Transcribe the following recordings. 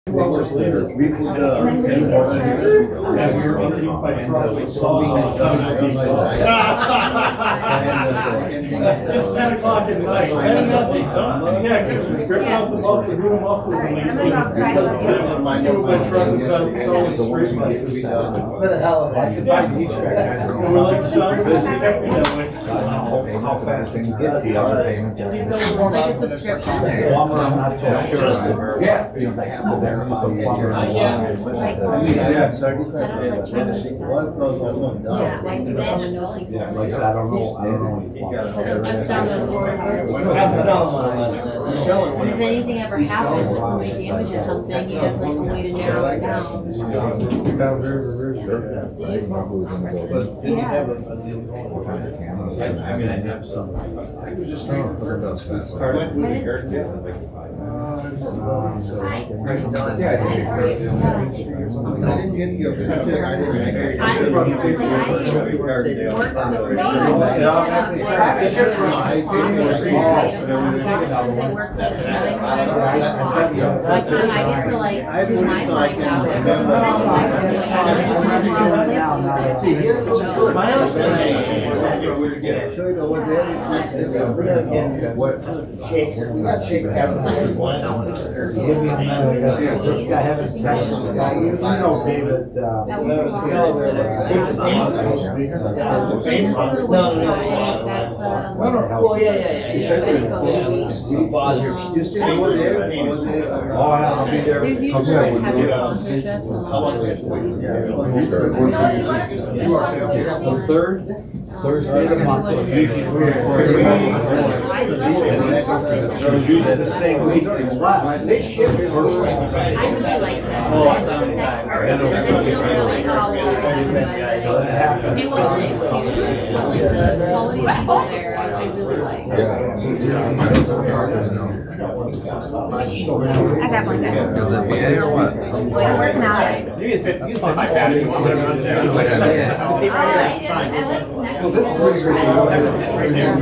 Hours later, we would, And then when you get charged, It's 10 o'clock at night. And now they done. Yeah, rip out the muffler, do the muffler. All right, I'm gonna go cry about it. See what my truck is on, so it's straight. What the hell? I can find each And we're like, son, this is everything that way. how fast they can get the other payments. Like a subscription or? Plumber, I'm not so sure. Yeah. You know, they have to verify. Like, Yeah. set up like China stuff. Yeah, like then. Yeah, like I said, I don't know. So just down the board. And if anything ever happens, if somebody damages something, you have like a way to narrow it down. So you yeah. I mean, I have some. I was just trying to learn those fast. Yeah, I didn't get your picture. I didn't make it. My house. Show you over there. We got shake David. Well, yeah. You still over there? I'll be there. There's usually like heavy sponsorships. The third Thursday of the month, so usually 3 or 4 weeks. Usually the same week. They ship it first. I really like that. Oh, It wasn't excused, but like the quality of people there, I really like. I got one there. Or what? I'm working out. You can fit my bad if you want to run there. See right here? Fine. Well, this is pretty great. Right there.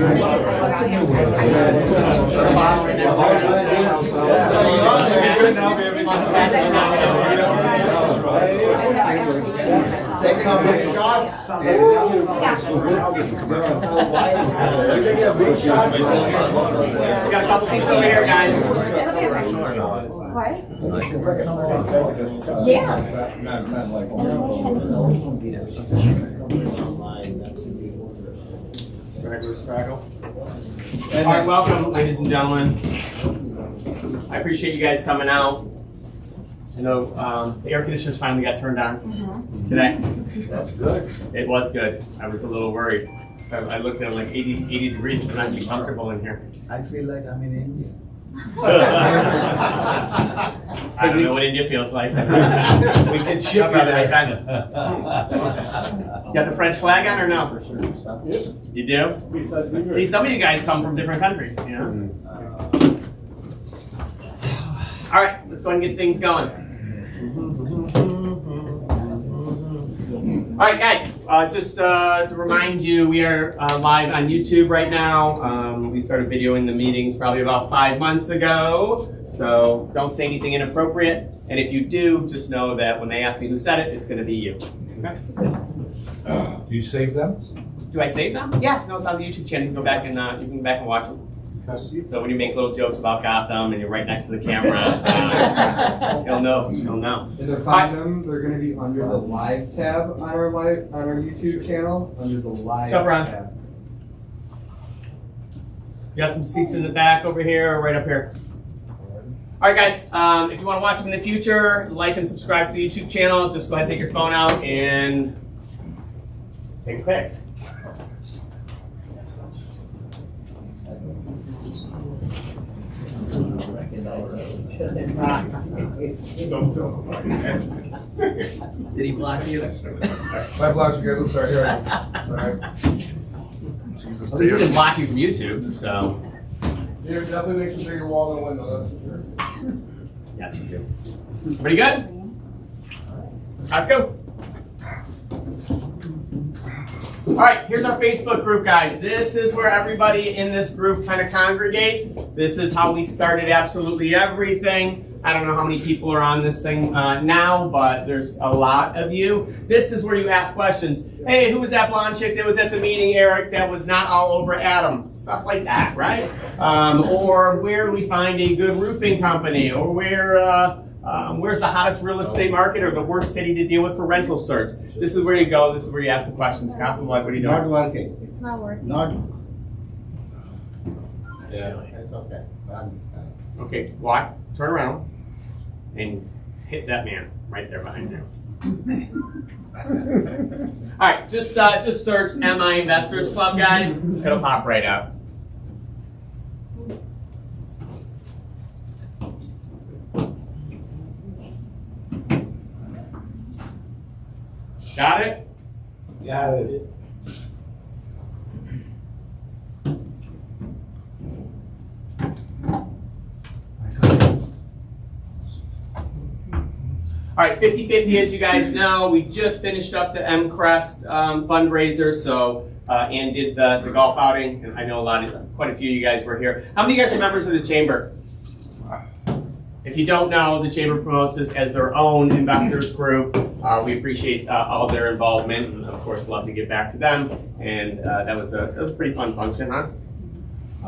Take some big shot. We got a couple seats over here, guys. What? Yeah. Straggle. All right, welcome, ladies and gentlemen. I appreciate you guys coming out. I know the air conditioners finally got turned on today. That's good. It was good. I was a little worried. I looked at it like 80 degrees. It's not too comfortable in here. I feel like I'm in India. I don't know what India feels like. We can ship you that kind of. You got the French flag on or no? You do? See, some of you guys come from different countries, you know? All right, let's go ahead and get things going. All right, guys, just to remind you, we are live on YouTube right now. We started videoing the meetings probably about 5 months ago, so don't say anything inappropriate. And if you do, just know that when they ask me who said it, it's going to be you. Okay? Do you save them? Do I save them? Yeah, no, it's on the YouTube channel. You can go back and you can go back and watch them. So when you make little jokes about Gotham and you're right next to the camera, you'll know. You'll know. And to find them, they're going to be under the live tab on our YouTube channel, under the live Jump around. tab. You got some seats in the back over here or right up here. All right, guys, if you want to watch them in the future, like and subscribe to the YouTube channel. Just go ahead and take your phone out and take a pic. Did he block you? My blogs, you guys, I'm sorry. Here I go. All right. Well, he didn't block you from YouTube, so. Yeah, definitely makes a bigger wall than window, that's for sure. Yeah, you do. Pretty good? Let's go. All right, here's our Facebook group, guys. This is where everybody in this group kind of congregates. This is how we started absolutely everything. I don't know how many people are on this thing now, but there's a lot of you. This is where you ask questions. Hey, who was that blonde chick that was at the meeting, Eric, that was not all over Adam? Stuff like that, right? Or where do we find a good roofing company? Or where's the hottest real estate market or the worst city to deal with for rental search? This is where you go. This is where you ask the questions. Captain, what are you doing? Not working. It's not working. Not. Yeah. That's okay. I understand. Okay, why? Turn around and hit that man right there behind you. All right, just search MI Investors Club, guys. It'll pop right up. Got it? Got it. All right, 50-50, as you guys know, we just finished up the M-Crest fundraiser, so and did the golf outing, and I know quite a few of you guys were here. How many of you guys are members of the Chamber? If you don't know, the Chamber promotes this as their own investors group. We appreciate all their involvement, and of course, love to get back to them. And that was a pretty fun function, huh?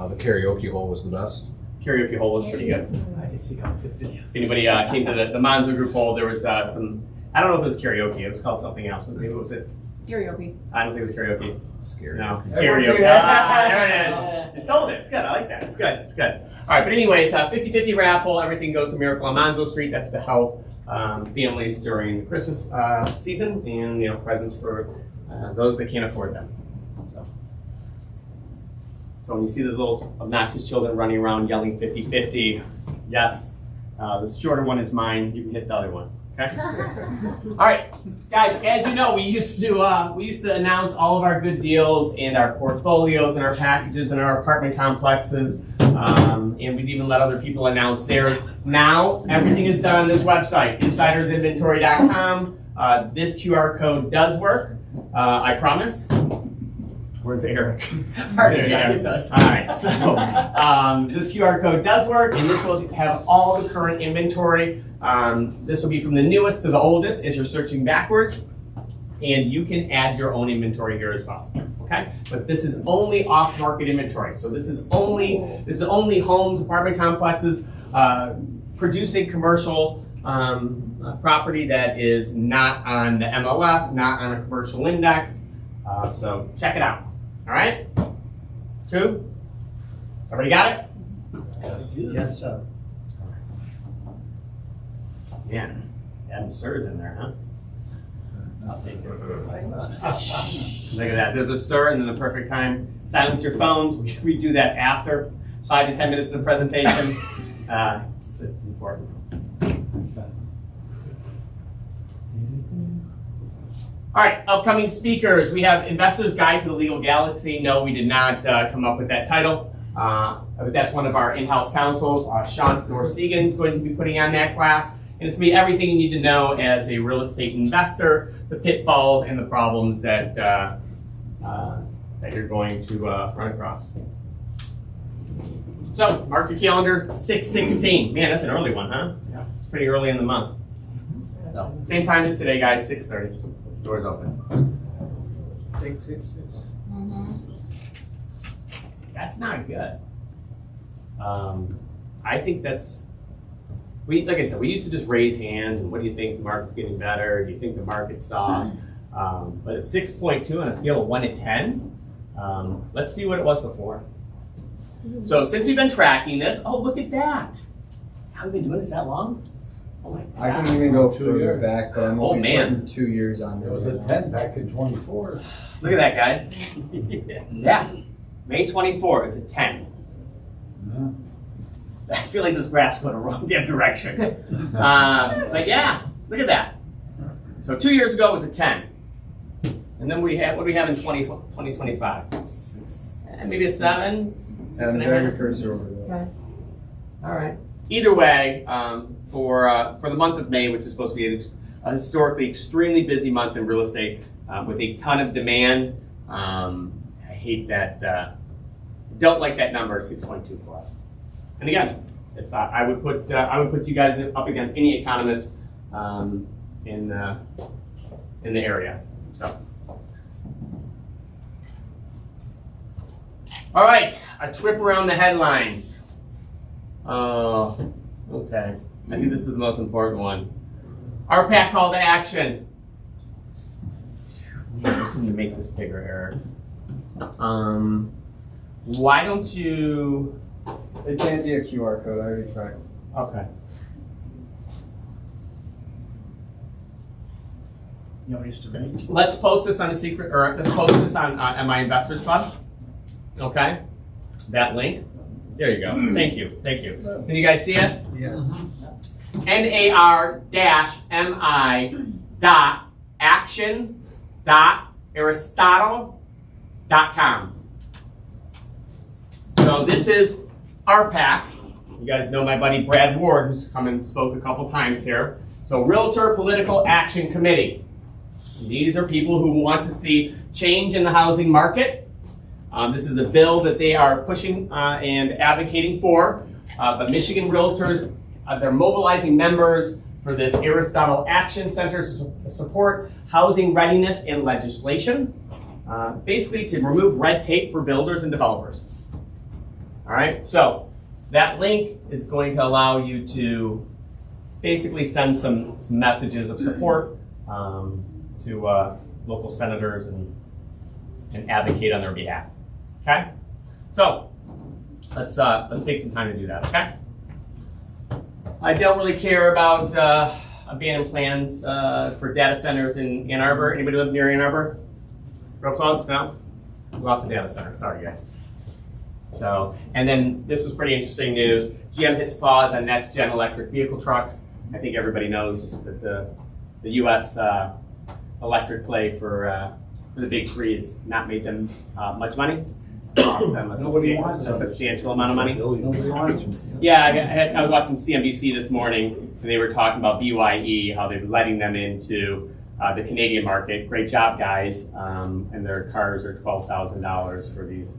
The karaoke hole was the best. Karaoke hole was pretty good. I did see a couple good videos. If anybody came to the Monzo Group hole, there was some, I don't know if it was karaoke, it was called something else, but maybe it was it. Karaoke. I don't think it was karaoke. Scary. No, it's karaoke. There it is. You stole it. It's good. I like that. It's good. It's good. All right, but anyways, 50-50 raffle. Everything goes to Miracle on Monzo Street. That's to help families during the Christmas season and presents for those that can't afford them. So when you see those little obnoxious children running around yelling 50-50, yes, the shorter one is mine. You can hit the other one. Okay. All right, guys. As you know, we used to announce all of our good deals and our portfolios and our packages and our apartment complexes, and we'd even let other people announce theirs. Now everything is done on this website, insidersinventory.com. This QR code does work. I promise. Where's Eric? Already checked, it does. All right, so this QR code does work, and this will have all the current inventory. This will be from the newest to the oldest as you're searching backwards, and you can add your own inventory here as well. Okay, but this is only off-market inventory. So this is only homes, apartment complexes, producing commercial property that is not on the MLS, not on a commercial index. So check it out. All right? Cool? Everybody got it? Yes, sir. Yeah. Adding sirs in there, huh? I'll take it. Look at that. There's a sir and then the perfect time. Silence your phones. We do that after 5 to 10 minutes of the presentation. It's important. All right, upcoming speakers. We have Investor's Guide to the Legal Galaxy. No, we did not come up with that title. But that's one of our in-house counsels. Sean Norsegan is going to be putting on that class. And it's going to be everything you need to know as a real estate investor, the pitfalls and the problems that you're going to run across. So, mark your calendar, 6/16. Man, that's an early one, huh? Yeah. Pretty early in the month. So, same time as today, guys, 6:30. Doors open. 666. That's not good. I think that's. Like I said, we used to just raise hands and what do you think the market's getting better? Do you think the market's soft? But at 6.2 on a scale of 1 to 10, let's see what it was before. So since we've been tracking this, oh look at that! Have we been doing this that long? Oh my God. I can even go 2 further years. back, but I'm Oh, only man. putting 2 years on It was a 10 back in 24. Look at that, guys. Yeah, May 24, it's a 10. Yeah. I feel like this graph's going the wrong damn direction. But yeah, look at that. So 2 years ago it was a 10. And then what do we have in 2025? Maybe a 7? And drag your cursor over there. Okay. All right. Either way, for the month of May, which is supposed to be a historically extremely busy month in real estate with a ton of demand, I hate that. Don't like that number, 6.2 for us. And again, If I would put you guys up against any economist in the area. So, all right, a trip around the headlines. Okay, I think this is the most important one. RPAC call to action. I just need to make this bigger, Eric. Why don't you? It can't be a QR code, I already tried. Okay. You want me just to read? Let's post this on let's post this on my Investors Club. Okay. That link. There you go. Thank you. Thank you. Can you guys see it? Yes. nar-mi.action.aristotle.com. So this is RPAC. You guys know my buddy Brad Ward, who's come and spoke a couple times here. So Realtor Political Action Committee. These are people who want to see change in the housing market. This is a bill that they are pushing and advocating for. But Michigan Realtors, they're mobilizing members for this Aristotle Action Center to support housing readiness and legislation. Basically to remove red tape for builders and developers. All right, so that link is going to allow you to basically send some messages of support to local senators and advocate on their behalf. Okay, so let's take some time to do that. Okay, I don't really care about abandoned plans for data centers in Ann Arbor. Anybody live near Ann Arbor? Real close? No? We lost a data center. Sorry, guys. So, and then this was pretty interesting news. GM hits pause on next-gen electric vehicle trucks. I think everybody knows that the U.S. Electric play for the big three has not made them much money. Cost them a substantial amount of money. Nobody wants them. Yeah, I was watching CNBC this morning, and they were talking about BYE, how they're letting them into the Canadian market. Great job, guys. And their cars are $12,000 for these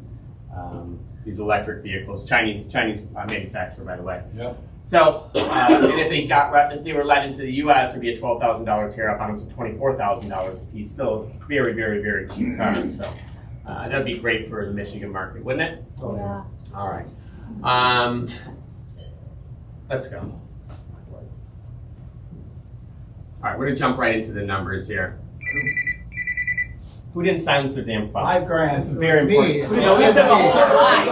electric vehicles. Chinese manufacturer, by the way. Yep. So, and if they were let into the U.S., it'd be a $12,000 tariff on them, so $24,000 a piece. Still very, very, very cheap cars. So that'd be great for the Michigan market, wouldn't it? Oh, Yeah. All right. Let's go. All right, we're gonna jump right into the numbers here. Who didn't silence their damn phone? $5,000. That's very important. Me. No, we did the whole slide.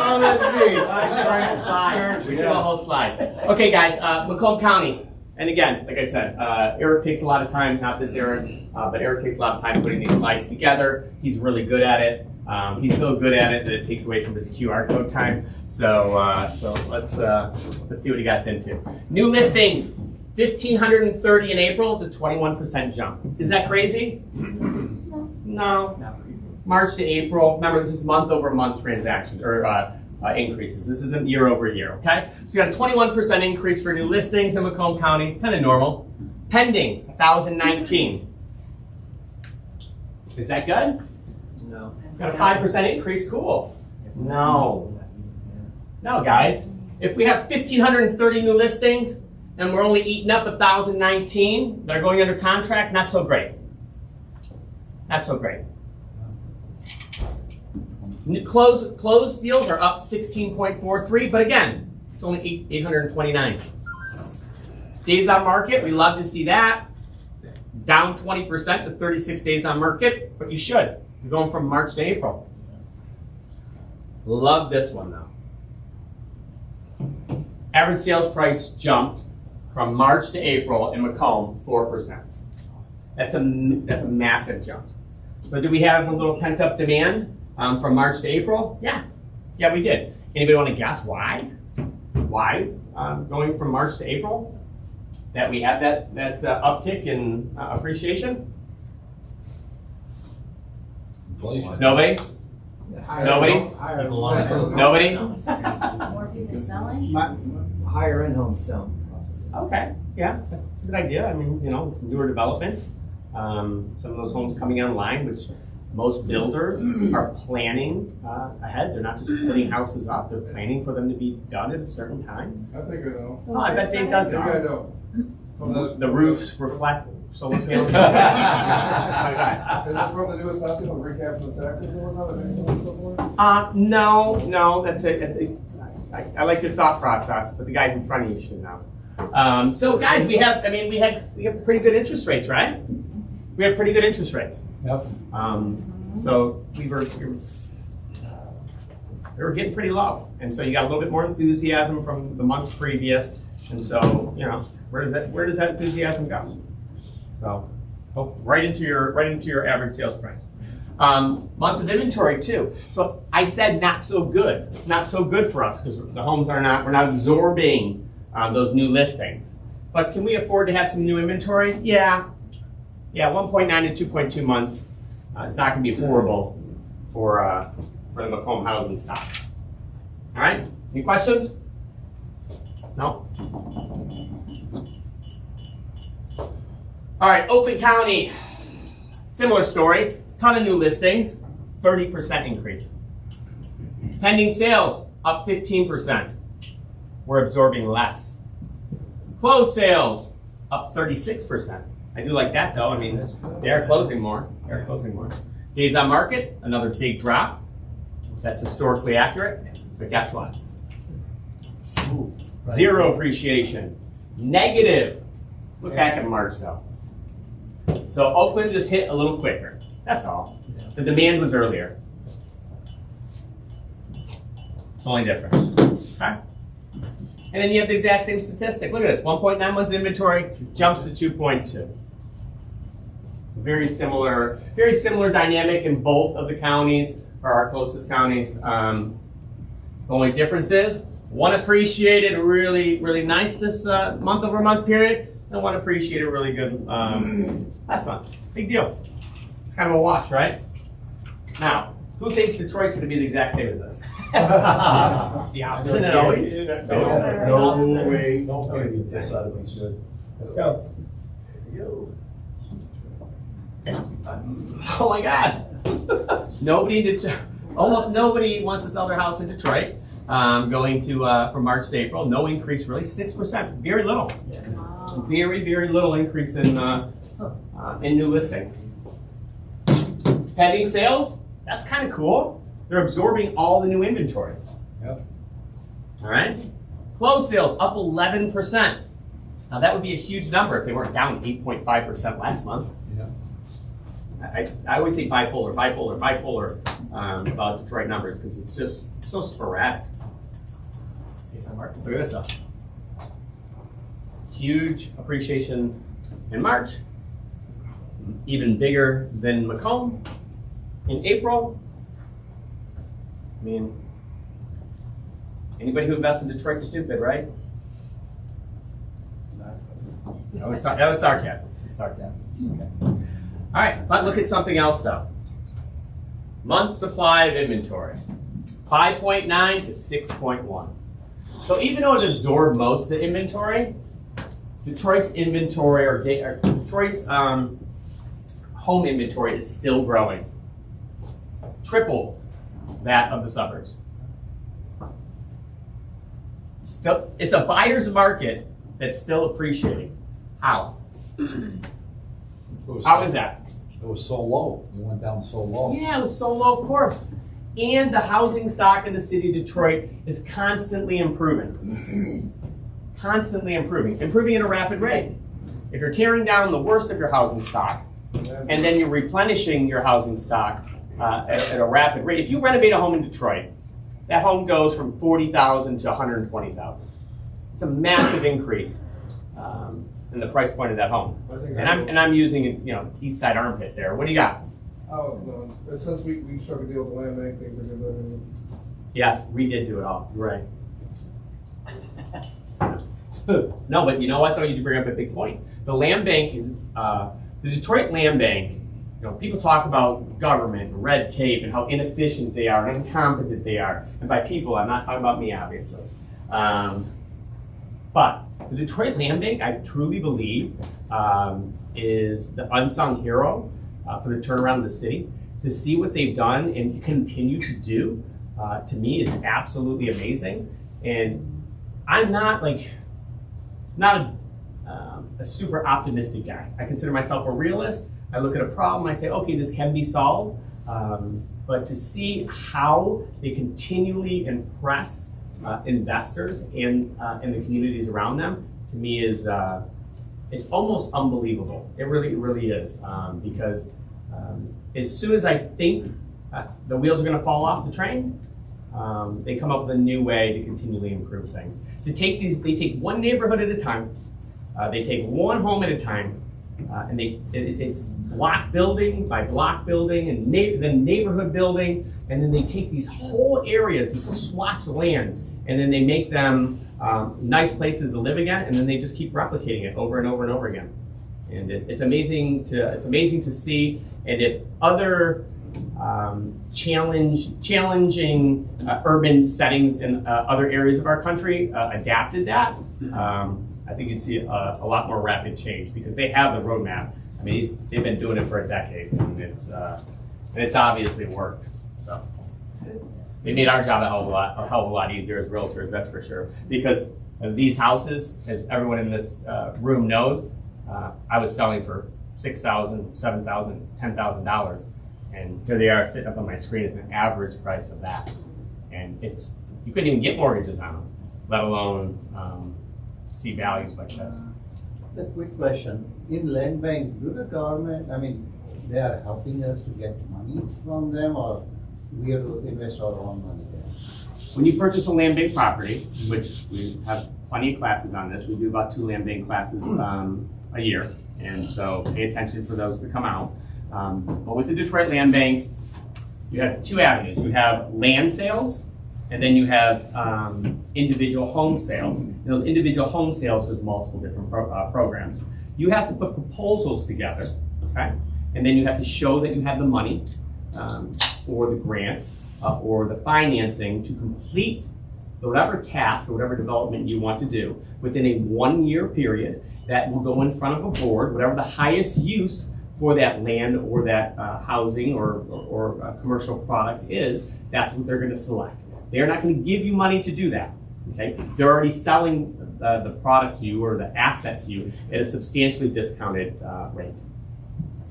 $5,000. We did the whole slide. Okay, guys, Macomb County. And again, like I said, Eric takes a lot of time, not this Eric, but Eric takes a lot of time putting these slides together. He's really good at it. He's so good at it that it takes away from his QR code time. So let's see what he got into. New listings, 1,530 in April. It's a 21% jump. Is that crazy? No. March to April. Remember, this is month over month transactions or increases. This isn't year over year. Okay. So you got a 21% increase for new listings in Macomb County. Kind of normal. Pending 1,019. Is that good? No. Got a 5% increase. Cool. No, guys. If we have 1,530 new listings and we're only eating up 1,019 that are going under contract, not so great. Not so great. Closed deals are up 16.43, but again, it's only 829. Days on market, we love to see that. Down 20% to 36 days on market, but you should. You're going from March to April. Love this one though. Average sales price jumped from March to April in Macomb 4%. That's a massive jump. So do we have a little pent up demand from March to April? Yeah, we did. Anybody want to guess why? Why going from March to April that we had that uptick in appreciation? Inflation. Nobody? Nobody? Nobody? More people selling? Higher end home sale. Okay, yeah, that's a good idea. I mean, newer developments, some of those homes coming online, which Most builders are planning ahead. They're not just putting houses up. They're planning for them to be done at a certain time. I think I know. Oh, I bet Dave does I think I know. know. The roofs reflect solar panels. Is it from the new assessment of recap the taxes or whatnot? No, that's it. I like your thought process, but the guys in front of you should know. So guys, we have pretty good interest rates, right? We have pretty good interest rates. Yep. So we were getting pretty low, and so you got a little bit more enthusiasm from the months previous, and so where does that enthusiasm go? So right into your average sales price. Months of inventory too. So I said not so good. It's not so good for us because the homes we're not absorbing those new listings. But can we afford to have some new inventory? Yeah, 1.9 to 2.2 months. It's not going to be horrible for the Macomb housing stock. All right, any questions? No? All right, Oakland County, similar story. Ton of new listings, 30% increase. Pending sales, up 15%. We're absorbing less. Closed sales, up 36%. I do like that though. I mean, they are closing more. Days on market, another big drop. That's historically accurate. So guess what? Zero appreciation. Negative. Look back at March though. So Oakland just hit a little quicker. That's all. The demand was earlier. It's the only difference. Okay? And then you have the exact same statistic. Look at this. 1.9 months inventory jumps to 2.2. Very similar dynamic in both of the counties, or our closest counties. The only difference is one appreciated really, really nice this month over month period, and one appreciated really good last month. Big deal. It's kind of a wash, right? Now, who thinks Detroit's going to be the exact same as this? It's the opposite, isn't it always? No way. Let's go. Oh my God! Almost nobody wants to sell their house in Detroit. Going to from March to April, no increase really, 6%, very little. Very, very little increase in new listings. Pending sales, that's kind of cool. They're absorbing all the new inventory. Yep. All right. Closed sales up 11%. Now that would be a huge number if they weren't down 8.5% last month. Yeah. I always say bipolar about Detroit numbers because it's just so sporadic. Look at this stuff. Huge appreciation in March. Even bigger than Macomb in April. I mean, anybody who invests in Detroit's stupid, right? That was sarcasm. Okay. All right, but look at something else though. Month supply of inventory, 5.9 to 6.1. So even though it absorbed most of the inventory, Detroit's inventory or Detroit's home inventory is still growing. Triple that of the suburbs. Still, it's a buyer's market that's still appreciating. How? How is that? It was so low. It went down so low. Yeah, it was so low, of course. And the housing stock in the city of Detroit is constantly improving. Improving at a rapid rate. If you're tearing down the worst of your housing stock, and then you're replenishing your housing stock at a rapid rate. If you renovate a home in Detroit, that home goes from $40,000 to $120,000. It's a massive increase in the price point of that home. And I'm using east side armpit there. What do you got? Oh, no. Since we struck a deal with the land bank, things are good. Yes, we did do it all. You're right. No, but you know what though? You did bring up a big point. The land bank is the Detroit Land Bank. People talk about government, and red tape, and how inefficient they are and incompetent they are. And by people, I'm not talking about me, obviously. But the Detroit Land Bank, I truly believe, is the unsung hero for the turnaround of the city. to see what they've done and continue to do, to me is absolutely amazing. And I'm not a super optimistic guy. I consider myself a realist. I look at a problem, I say, okay, this can be solved. But to see how they continually impress investors in the communities around them, to me is it's almost unbelievable. It really is, because as soon as I think the wheels are going to fall off the train, they come up with a new way to continually improve things. They take one neighborhood at a time, they take one home at a time, and it's block building by block building, and then neighborhood building, and then they take these whole areas, these swatches of land, and then they make them nice places to live again, and then they just keep replicating it over and over and over again. And it's amazing to see. And if other challenging urban settings in other areas of our country adapted that, I think you'd see a lot more rapid change, because they have the roadmap. I mean, they've been doing it for a decade, and it's obviously worked. So it made our job a hell of a lot easier as realtors, that's for sure. Because these houses, as everyone in this room knows, I was selling for $6,000, $7,000, $10,000, and here they are sitting up on my screen as an average price of that. And you couldn't even get mortgages on them, let alone see values like this. The quick question, in land bank, do the government, I mean, they are helping us to get money from them, or we have to invest our own money there? When you purchase a land bank property, which we have plenty of classes on this, we do about 2 land bank classes a year, and so pay attention for those to come out. But with the Detroit Land Bank, you have 2 avenues. You have land sales, and then you have individual home sales. And those individual home sales, there's multiple different programs. You have to put proposals together, okay? And then you have to show that you have the money or the grants or the financing to complete whatever task or whatever development you want to do within a 1-year period. That will go in front of a board, whatever the highest use for that land or that housing or commercial product is, that's what they're going to select. They're not going to give you money to do that. Okay, they're already selling the product to you or the asset to you at a substantially discounted rate.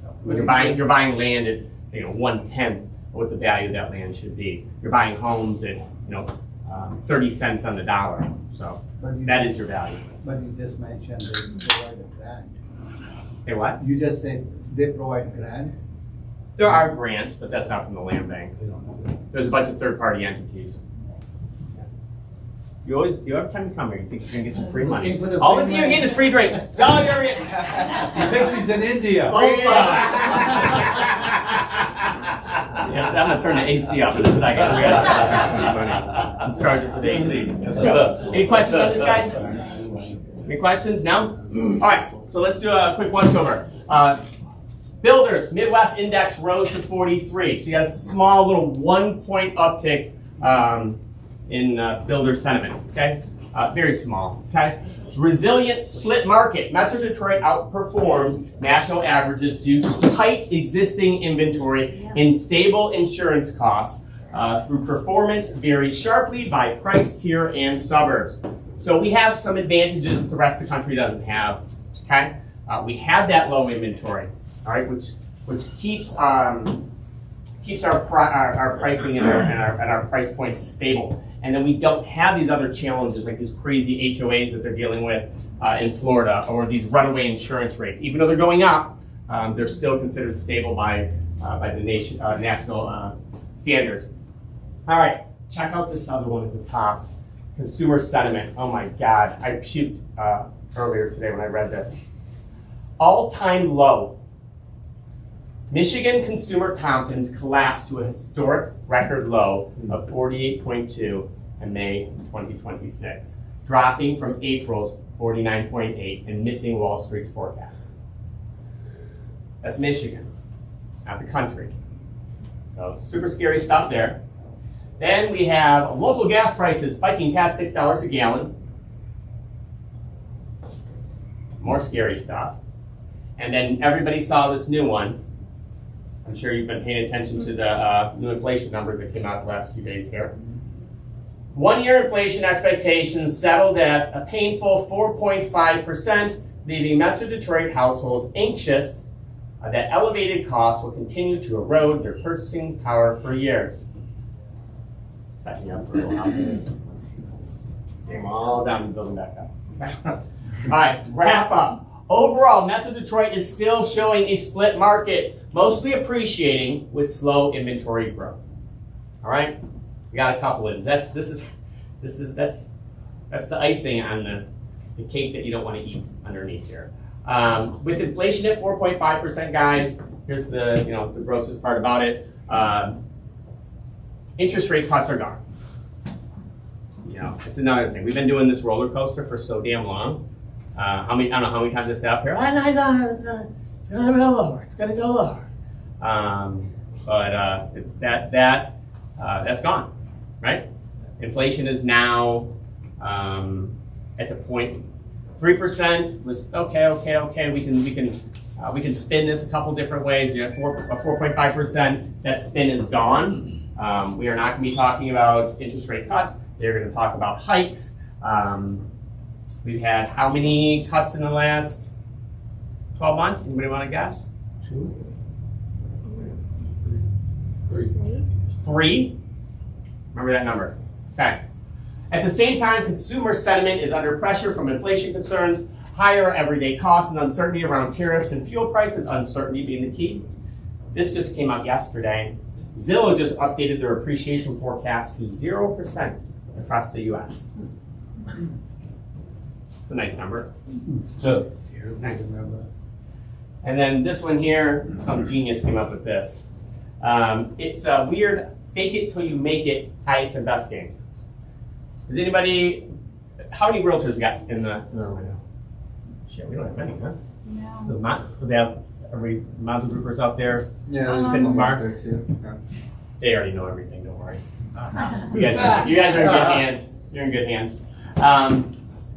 So when you're buying land at 1/10 of what the value of that land should be. You're buying homes at 30 cents on the dollar. So that is your value. But you just mentioned they provide a grant. Hey, what? You just said they provide grant. There are grants, but that's not from the land bank. There's a bunch of third-party entities. You have time to come here. You think you're going to get some free money? All of you are getting is free drinks. All of you are getting. He thinks he's in India. Yeah, I'm going to turn the AC off in a second. I'm charging for the AC. Let's go. Any questions on this, guys? Any questions? No? All right, so let's do a quick once-over. Builders, Midwest Index rose to 43. So you got a small little 1-point uptick in builder sentiment, okay? Very small, okay? Resilient split market. Metro Detroit outperforms national averages due to tight existing inventory and stable insurance costs through performance varies sharply by price tier and suburbs. So we have some advantages that the rest of the country doesn't have, okay? We have that low inventory, all right, which keeps our pricing and our price points stable. And then we don't have these other challenges like these crazy HOAs that they're dealing with in Florida, or these runaway insurance rates. Even though they're going up, they're still considered stable by the national standards. All right, check out this other one at the top. Consumer sentiment. Oh my God, I puked earlier today when I read this. All-time low. Michigan consumer confidence collapsed to a historic record low of 48.2 in May 2026, dropping from April's 49.8 and missing Wall Street's forecast. That's Michigan, not the country. So super scary stuff there. Then we have local gas prices spiking past $6 a gallon. More scary stuff. And then everybody saw this new one. I'm sure you've been paying attention to the new inflation numbers that came out the last few days here. 1-year inflation expectations settled at a painful 4.5%, leaving Metro Detroit households anxious that elevated costs will continue to erode their purchasing power for years. Setting up for a while. Came all down and building back up. Okay. All right, wrap up. Overall, Metro Detroit is still showing a split market, mostly appreciating with slow inventory growth. All right, we got a couple of that's the icing on the cake that you don't want to eat underneath here. With inflation at 4.5%, guys, here's the grossest part about it. Interest rate cuts are gone. It's another thing. We've been doing this roller coaster for so damn long. I don't know how many times I say up here. And I thought it's gonna go lower. It's gonna go lower. But that's gone, right? Inflation is now at the point 3% was okay. We can spin this a couple different ways. 4.5%. That spin is gone. We are not going to be talking about interest rate cuts. They're going to talk about hikes. We've had how many cuts in the last 12 months? Anybody want to guess? 2? 3? Remember that number. Okay. At the same time, consumer sentiment is under pressure from inflation concerns, higher everyday costs, and uncertainty around tariffs and fuel prices, uncertainty being the key. This just came out yesterday. Zillow just updated their appreciation forecast to 0% across the U.S. It's a nice number. So, Nice. And then this one here, some genius came up with this. It's a weird fake it till you make it highest and best game. Does anybody, how many realtors we got in the room right now? Shit, we don't have many, huh? No. Do they have every Monzo Groupers out there? Yeah, Sitting there's in the some bar? out there too. Yeah. They already know everything, don't worry. You guys are in good hands. You're in good hands.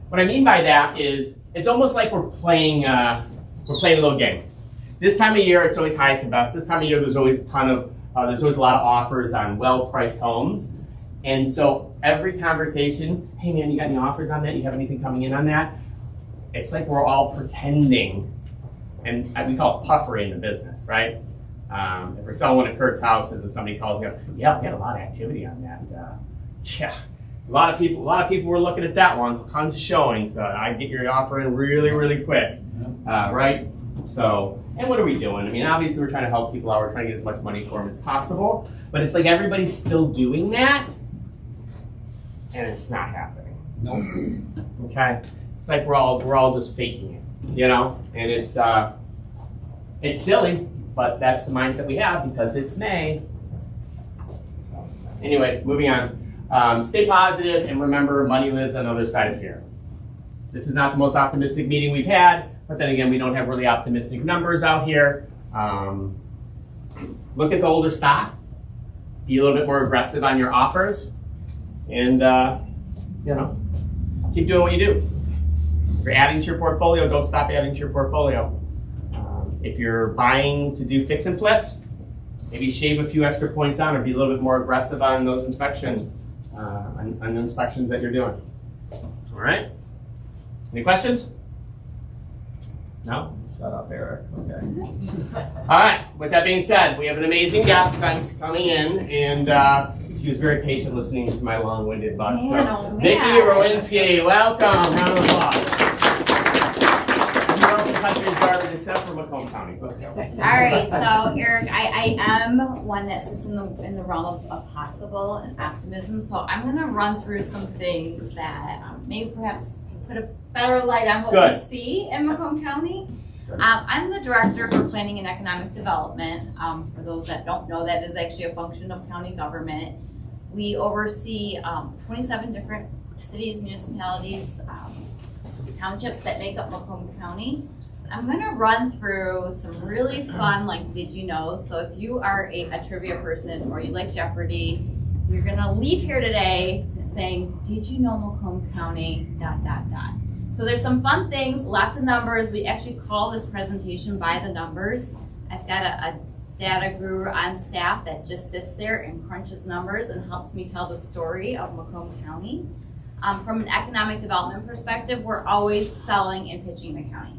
What I mean by that is, it's almost like we're playing a little game. This time of year, it's always highest and best. This time of year, there's always a lot of offers on well-priced homes. And so every conversation, hey man, you got any offers on that? You have anything coming in on that? It's like we're all pretending, and we call it puffery in the business, right? If we're selling one of Kurt's houses and somebody calls me up, yeah, we had a lot of activity on that. Yeah, a lot of people were looking at that one, tons of showings. I get your offer in really, really quick, right? So, and what are we doing? I mean, obviously we're trying to help people out. We're trying to get as much money for them as possible, but it's like everybody's still doing that, and it's not happening. no. Okay, it's like we're all just faking it, and it's silly, but that's the mindset we have because it's May. So, anyways, moving on. Stay positive and remember, money lives on the other side of fear. This is not the most optimistic meeting we've had, but then again, we don't have really optimistic numbers out here. Look at the older stock, be a little bit more aggressive on your offers, and keep doing what you do. If you're adding to your portfolio, don't stop adding to your portfolio. If you're buying to do fix and flips, maybe shave a few extra points on or be a little bit more aggressive on those inspections that you're doing. All right? Any questions? No? Shut up, Eric. Okay. All right. With that being said, we have an amazing guest coming in, and she was very patient listening to my long-winded butt. So, Vicky Rowinski, welcome. Round of applause. You're off the country's garbage except for Macomb County. Let's go. All right, so Eric, I am one that sits in the realm of possible and optimism. So I'm going to run through some things that maybe perhaps put a better light on what we see in Macomb County. I'm the director for planning and economic development. For those that don't know, that is actually a function of county government. We oversee 27 different cities, municipalities, townships that make up Macomb County. I'm going to run through some really fun, did you know? So if you are a trivia person or you like Jeopardy, you're going to leave here today saying, did you know Macomb County, ... So there's some fun things, lots of numbers. We actually call this presentation by the numbers. I've got a data guru on staff that just sits there and crunches numbers and helps me tell the story of Macomb County. From an economic development perspective, we're always selling and pitching the county.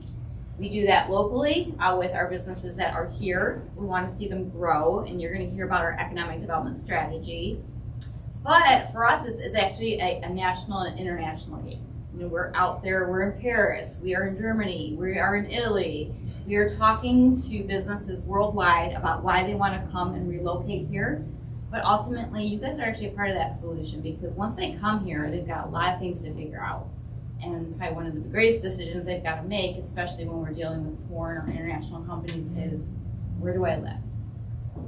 We do that locally with our businesses that are here. We want to see them grow, and you're going to hear about our economic development strategy. But for us, it's actually a national and international game. You know, we're out there, we're in Paris, we are in Germany, we are in Italy. We are talking to businesses worldwide about why they want to come and relocate here. But ultimately, you guys are actually a part of that solution, because once they come here, they've got a lot of things to figure out. And probably one of the greatest decisions they've got to make, especially when we're dealing with foreign or international companies, is where do I live?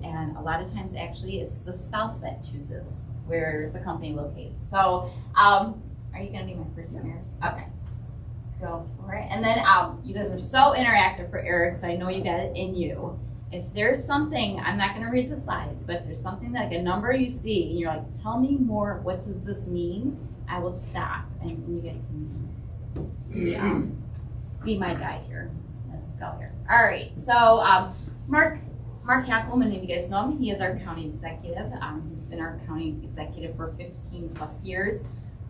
And a lot of times, actually, it's the spouse that chooses where the company locates. So, are you going to be my presenter? Okay. So, all right. And then you guys are so interactive for Eric, so I know you got it in you. If there's something, I'm not going to read the slides, but if there's something like a number you see, and you're like, tell me more, what does this mean? I will stop, and you guys can be my guide here. Let's go here. All right. So, Mark Hackle, many of you guys know him. He is our county executive. He's been our county executive for 15 plus years.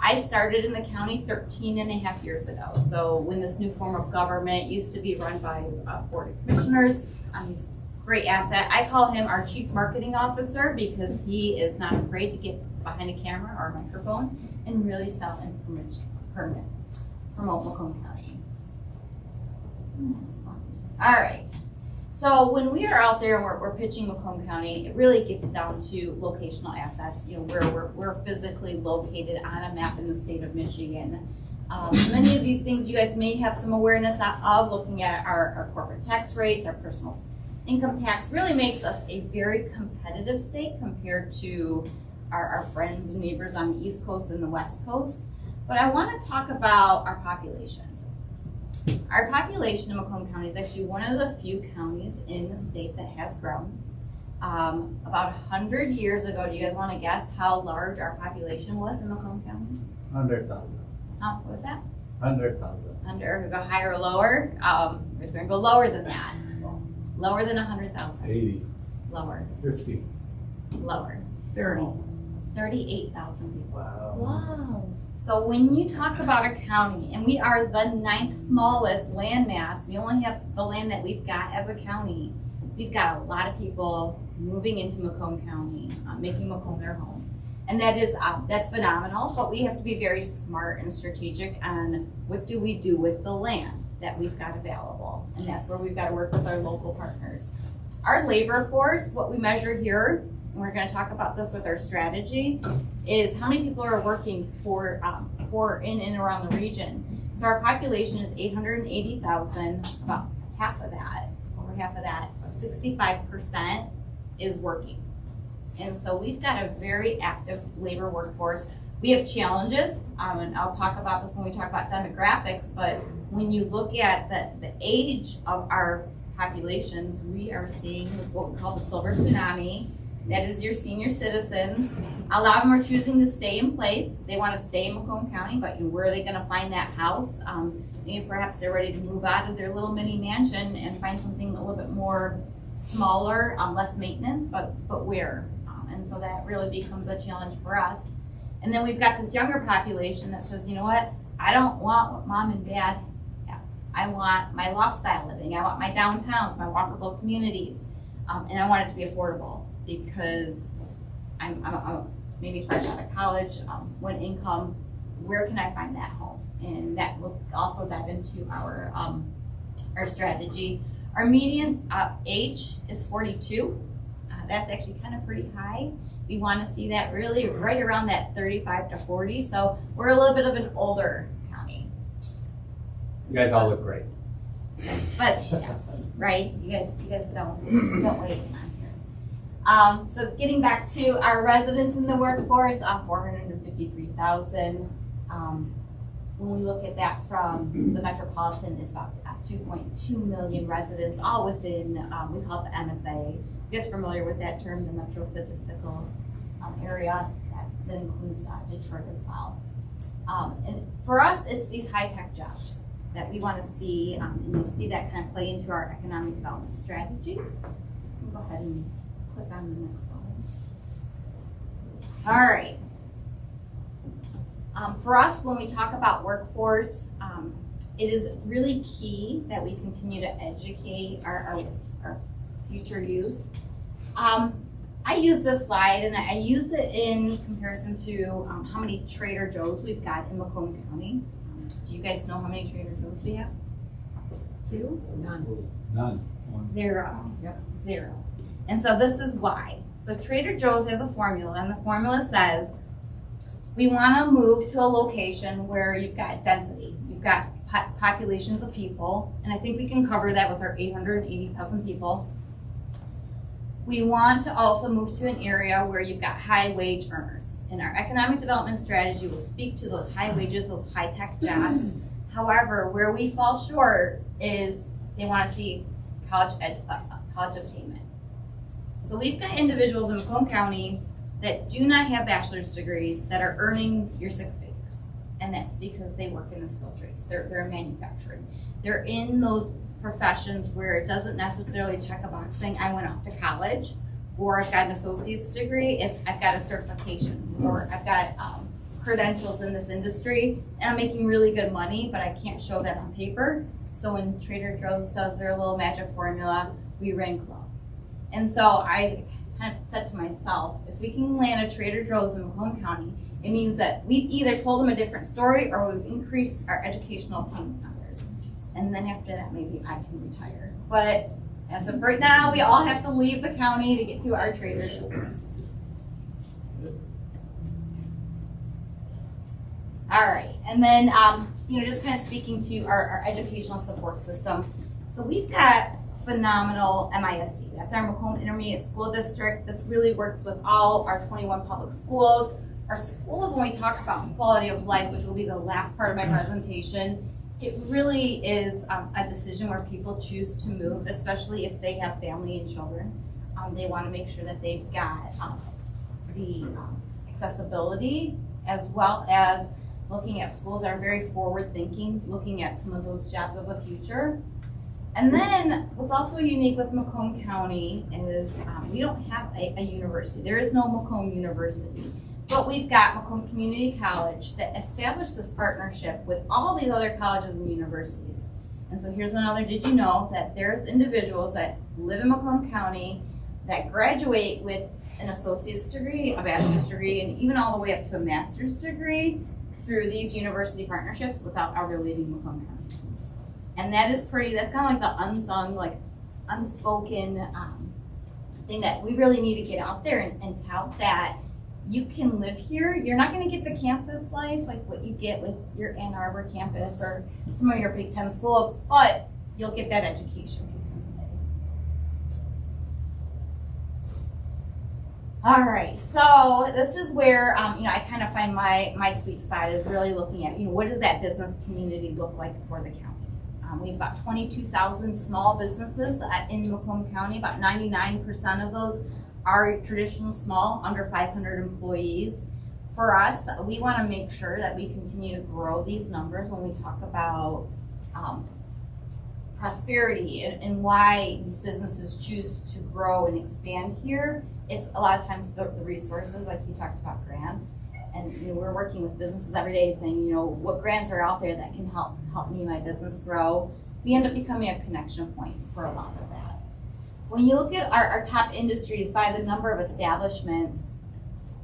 I started in the county 13 and a half years ago. So when this new form of government used to be run by Board of Commissioners, he's a great asset. I call him our chief marketing officer because he is not afraid to get behind a camera or a microphone and really sell and promote Macomb County. All right. So when we are out there and we're pitching Macomb County, it really gets down to locational assets, you know, where we're physically located on a map in the state of Michigan. Many of these things you guys may have some awareness of. Looking at our corporate tax rates, our personal income tax really makes us a very competitive state compared to our friends and neighbors on the East Coast and the West Coast. But I want to talk about our population. Our population in Macomb County is actually one of the few counties in the state that has grown. About 100 years ago, do you guys want to guess how large our population was in Macomb County? 100,000. What was that? 100,000. Under, we go higher or lower? We're going to go lower than that. Lower than 100,000. 80, Lower. 50. Lower. 38,000 people. Wow. Wow. So when you talk about a county, and we are the 9th smallest land mass, we only have the land that we've got as a county. We've got a lot of people moving into Macomb County, making Macomb their home. And that is, that's phenomenal, but we have to be very smart and strategic on what do we do with the land that we've got available. And that's where we've got to work with our local partners. Our labor force, what we measure here, and we're going to talk about this with our strategy, is how many people are working for in and around the region. So our population is 880,000, about half of that, over half of that, 65% is working. And so we've got a very active labor workforce. We have challenges, and I'll talk about this when we talk about demographics, but when you look at the age of our populations, we are seeing what we call the silver tsunami. That is your senior citizens. A lot of them are choosing to stay in place. They want to stay in Macomb County, but where are they going to find that house? Maybe perhaps they're ready to move out of their little mini mansion and find something a little bit more smaller, less maintenance, but where? And so that really becomes a challenge for us. And then we've got this younger population that says, you know what? I don't want what mom and dad have. I want my lifestyle living. I want my downtowns, my walkable communities, and I want it to be affordable. Because I'm maybe fresh out of college, one income, where can I find that home? And that will also dive into our strategy. Our median age is 42. That's actually kind of pretty high. We want to see that really right around that 35 to 40. So we're a little bit of an older county. You guys all look great. But yes, right? You guys don't wait. So getting back to our residents in the workforce, 453,000. When we look at that from the metropolitan, it's about 2.2 million residents, all within, we call it the MSA. You guys familiar with that term, the Metro Statistical Area? That includes Detroit as well. And for us, it's these high-tech jobs that we want to see, and you'll see that kind of play into our economic development strategy. Go ahead and click on the next one. All right. For us, when we talk about workforce, it is really key that we continue to educate our future youth. I use this slide, and I use it in comparison to how many Trader Joe's we've got in Macomb County. Do you guys know how many Trader Joe's we have? 2? None. 0. Yep. 0. And so this is why. So Trader Joe's has a formula, and the formula says we want to move to a location where you've got density, you've got populations of people, and I think we can cover that with our 880,000 people. We want to also move to an area where you've got high wage earners. And our economic development strategy will speak to those high wages, those high tech jobs. However, where we fall short is they want to see college attainment. So we've got individuals in Macomb County that do not have bachelor's degrees that are earning your 6 figures. And that's because they work in the skilled trades. They're in manufacturing. They're in those professions where it doesn't necessarily check a box saying I went off to college, or I've got an associate's degree, it's I've got a certification, or I've got credentials in this industry, and I'm making really good money, but I can't show that on paper. So when Trader Joe's does their little magic formula, we rank low. And so I kind of said to myself, if we can land a Trader Joe's in Macomb County, it means that we've either told them a different story or we've increased our educational attainment numbers. And then after that, maybe I can retire. But as of right now, we all have to leave the county to get to our Trader Joe's. All right, and then just kind of speaking to our educational support system. So we've got phenomenal MISD. That's our Macomb Intermediate School District. This really works with all our 21 public schools. Our schools, when we talk about quality of life, which will be the last part of my presentation, it really is a decision where people choose to move, especially if they have family and children. They want to make sure that they've got the accessibility, as well as looking at schools that are very forward-thinking, looking at some of those jobs of the future. And then what's also unique with Macomb County is we don't have a university. There is no Macomb University. But we've got Macomb Community College that established this partnership with all these other colleges and universities. And so here's another, did you know that there's individuals that live in Macomb County that graduate with an associate's degree, a bachelor's degree, and even all the way up to a master's degree through these university partnerships without ever leaving Macomb County. And that is that's kind of like the unsung, like unspoken thing that we really need to get out there and tout that you can live here. You're not going to get the campus life like what you get with your Ann Arbor campus or some of your Big Ten schools, but you'll get that education piece of it. All right, so this is where I kind of find my sweet spot is really looking at what does that business community look like for the county. We have about 22,000 small businesses in Macomb County. About 99% of those are traditional small, under 500 employees. For us, we want to make sure that we continue to grow these numbers when we talk about prosperity and why these businesses choose to grow and expand here. It's a lot of times the resources, like you talked about grants. And we're working with businesses every day saying, what grants are out there that can help me, my business grow. We end up becoming a connection point for a lot of that. When you look at our top industries by the number of establishments,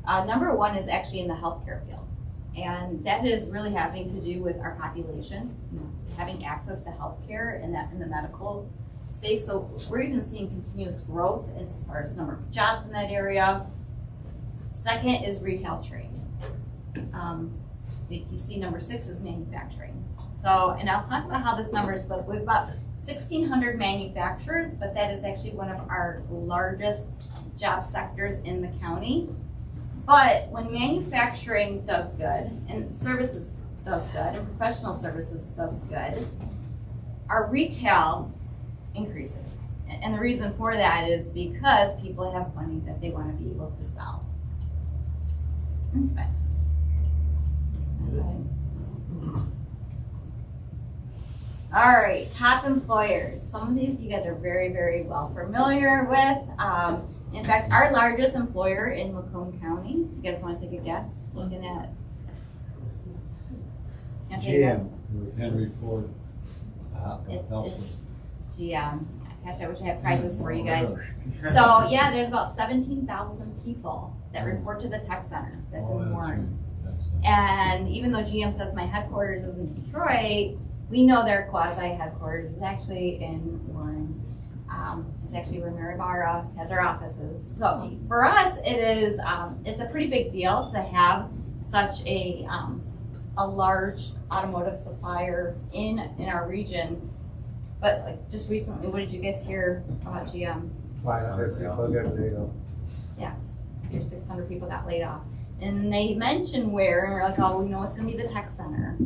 number one is actually in the healthcare field. And that is really having to do with our population, having access to healthcare in the medical space. So we're even seeing continuous growth as far as number of jobs in that area. Second is retail trade. If you see number 6 is manufacturing. So, and I'll talk about how this number is split. We have about 1,600 manufacturers, but that is actually one of our largest job sectors in the county. But when manufacturing does good, and services does good, and professional services does good, our retail increases. And the reason for that is because people have money that they want to be able to sell and spend. Okay. All right, top employers. Some of these you guys are very, very well familiar with. In fact, our largest employer in Macomb County. Do you guys want to take a guess? Looking at. Can't take a guess? Henry Ford. It's GM. Gosh, I wish I had prizes for you guys. So yeah, there's about 17,000 people that report to the tech center. That's in Warren. And even though GM says my headquarters is in Detroit, we know their quasi headquarters is actually in Warren. It's actually where Mary Mara has her offices. So for us, it's a pretty big deal to have such a large automotive supplier in our region. But like just recently, what did you guys hear about GM? 500 people get laid off. Yes, here's 600 people got laid off. And they mentioned where, and we're like, oh, we know it's gonna be the tech center.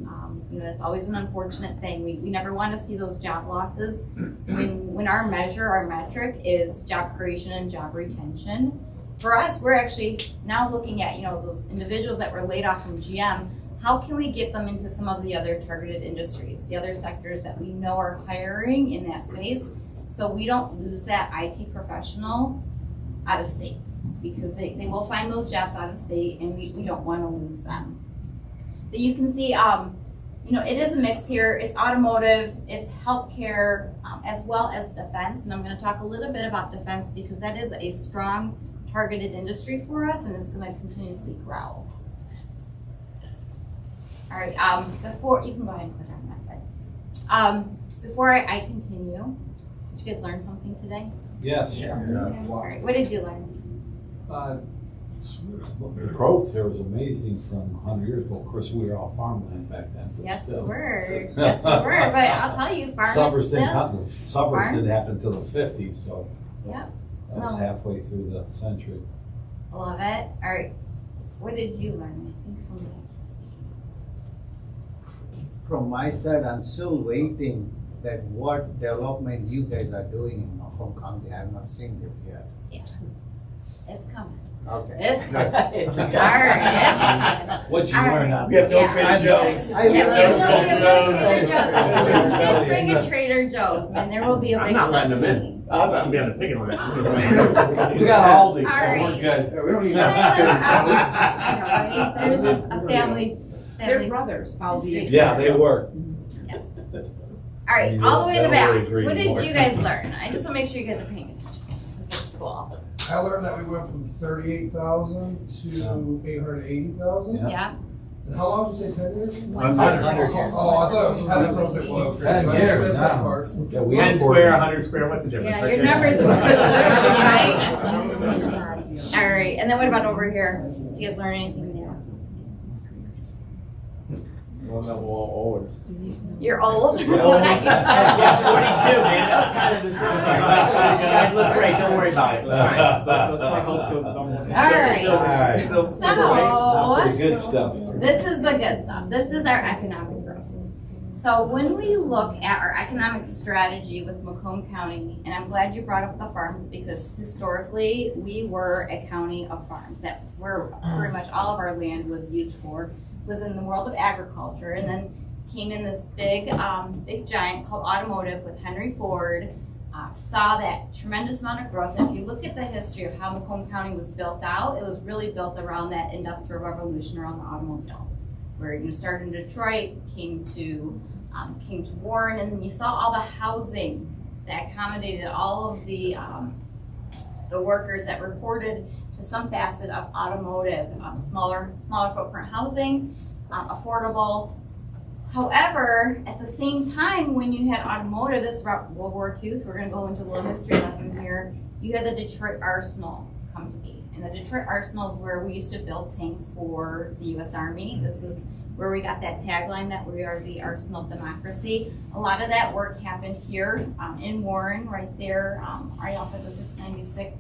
That's always an unfortunate thing. We never want to see those job losses. When our metric is job creation and job retention. For us, we're actually now looking at, those individuals that were laid off from GM, how can we get them into some of the other targeted industries, the other sectors that we know are hiring in that space, so we don't lose that IT professional out of state, because they will find those jobs out of state, and we don't want to lose them. But you can see, it is a mix here. It's automotive, it's healthcare, as well as defense, and I'm going to talk a little bit about defense because that is a strong targeted industry for us, and it's going to continuously grow. All right, before, you can go ahead and click on that side. Before I continue, did you guys learn something today? Yes. All right, what did you learn? The growth here was amazing from 100 years ago. Of course, we were all farmland back then, but Yes, we still. were. Yes, we were. But I'll tell you, Suburbs didn't farmers didn't happen until the 50s, so Yep. that was halfway through the century. love it. All right, what did you learn? I think somebody keeps speaking. From my side, I'm still waiting that what development you guys are doing in Macomb County. I have not seen this yet. Yeah, it's coming. Okay. It's coming. It's All right, it's coming. What'd you All learn right. on We have no Yeah. Trader Joe's. I Yeah, will- we have Let's bring a Trader Joe's, and there will be a I'm big. not letting them in. I'm gonna be on the picking list. We got all these, so All we're right. good. Yeah, we don't need I to. know, right? There's a family. They're brothers, all history. these. Yeah, they were. All right, You all the way in the don't back. always read What did more. you guys learn? I just want to make sure you guys are paying attention. This is school. I learned that we went from 38,000 to 880,000. Yeah. Yeah. And how long did you say, 10 years? 100 Oh, I thought it was 10, that's what I was like, well, 10 I years missed that now. part. Yeah, we 10 had square, 100 square, what's the difference? Yeah, right your there? numbers are right. All right, and then what about over here? Did you guys learn anything new? One level old. You're old. Yeah, 42, man. That's kind of just really You guys look great. Don't worry about it. It's fine. All right. So, The good stuff. This is the good stuff. This is our economic growth. So when we look at our economic strategy with Macomb County, and I'm glad you brought up the farms because historically we were a county of farms. That's where pretty much all of our land was used for, was in the world of agriculture, and then came in this big giant called automotive with Henry Ford, saw that tremendous amount of growth. And if you look at the history of how Macomb County was built out, it was really built around that industrial revolution around the automobile, where you started in Detroit, came to Warren, and then you saw all the housing that accommodated all of the workers that reported to some facet of automotive, smaller footprint housing, affordable. However, at the same time, when you had automotive, this is about World War II, so we're going to go into a little history lesson here. You had the Detroit Arsenal come to be, and the Detroit Arsenal is where we used to build tanks for the U.S. Army. This is where we got that tagline that we are the arsenal democracy. A lot of that work happened here in Warren, right there, right off of the 696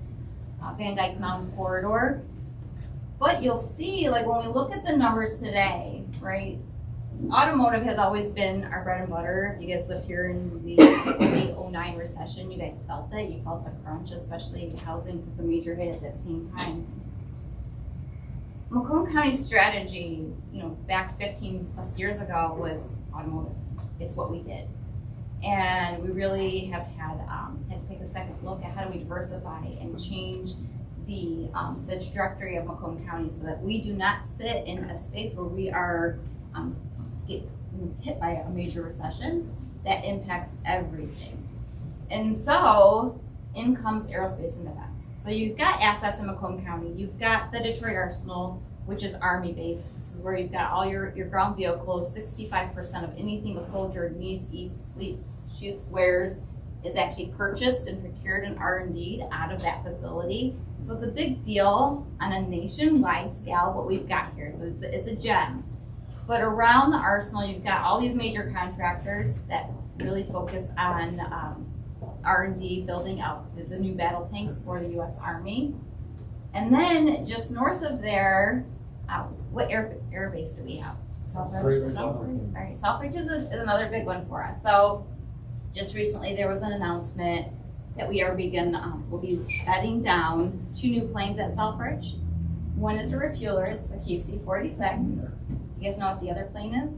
Van Dyke Mountain corridor. But you'll see, like when we look at the numbers today, right, automotive has always been our bread and butter. If you guys lived here in the 08-09 recession, you guys felt it. You felt the crunch, especially housing took a major hit at that same time. Macomb County's strategy, back 15 plus years ago was automotive. It's what we did. And we really have had to take a second look at how do we diversify and change the trajectory of Macomb County so that we do not sit in a space where we are get hit by a major recession that impacts everything. And so in comes aerospace and defense. So you've got assets in Macomb County. You've got the Detroit Arsenal, which is Army based. This is where you've got all your ground vehicles. 65% of anything a soldier needs, eats, sleeps, shoots, wears is actually purchased and procured in R&D out of that facility. So it's a big deal on a nationwide scale what we've got here. So it's a gem. But around the arsenal, you've got all these major contractors that really focus on R&D, building out the new battle tanks for the U.S. Army. And then just north of there, what air base do we have? Southbridge. All right, Southbridge is another big one for us. So just recently there was an announcement that we are we'll be bedding down 2 new planes at Southbridge. One is a refueler, it's the KC-46. You guys know what the other plane is?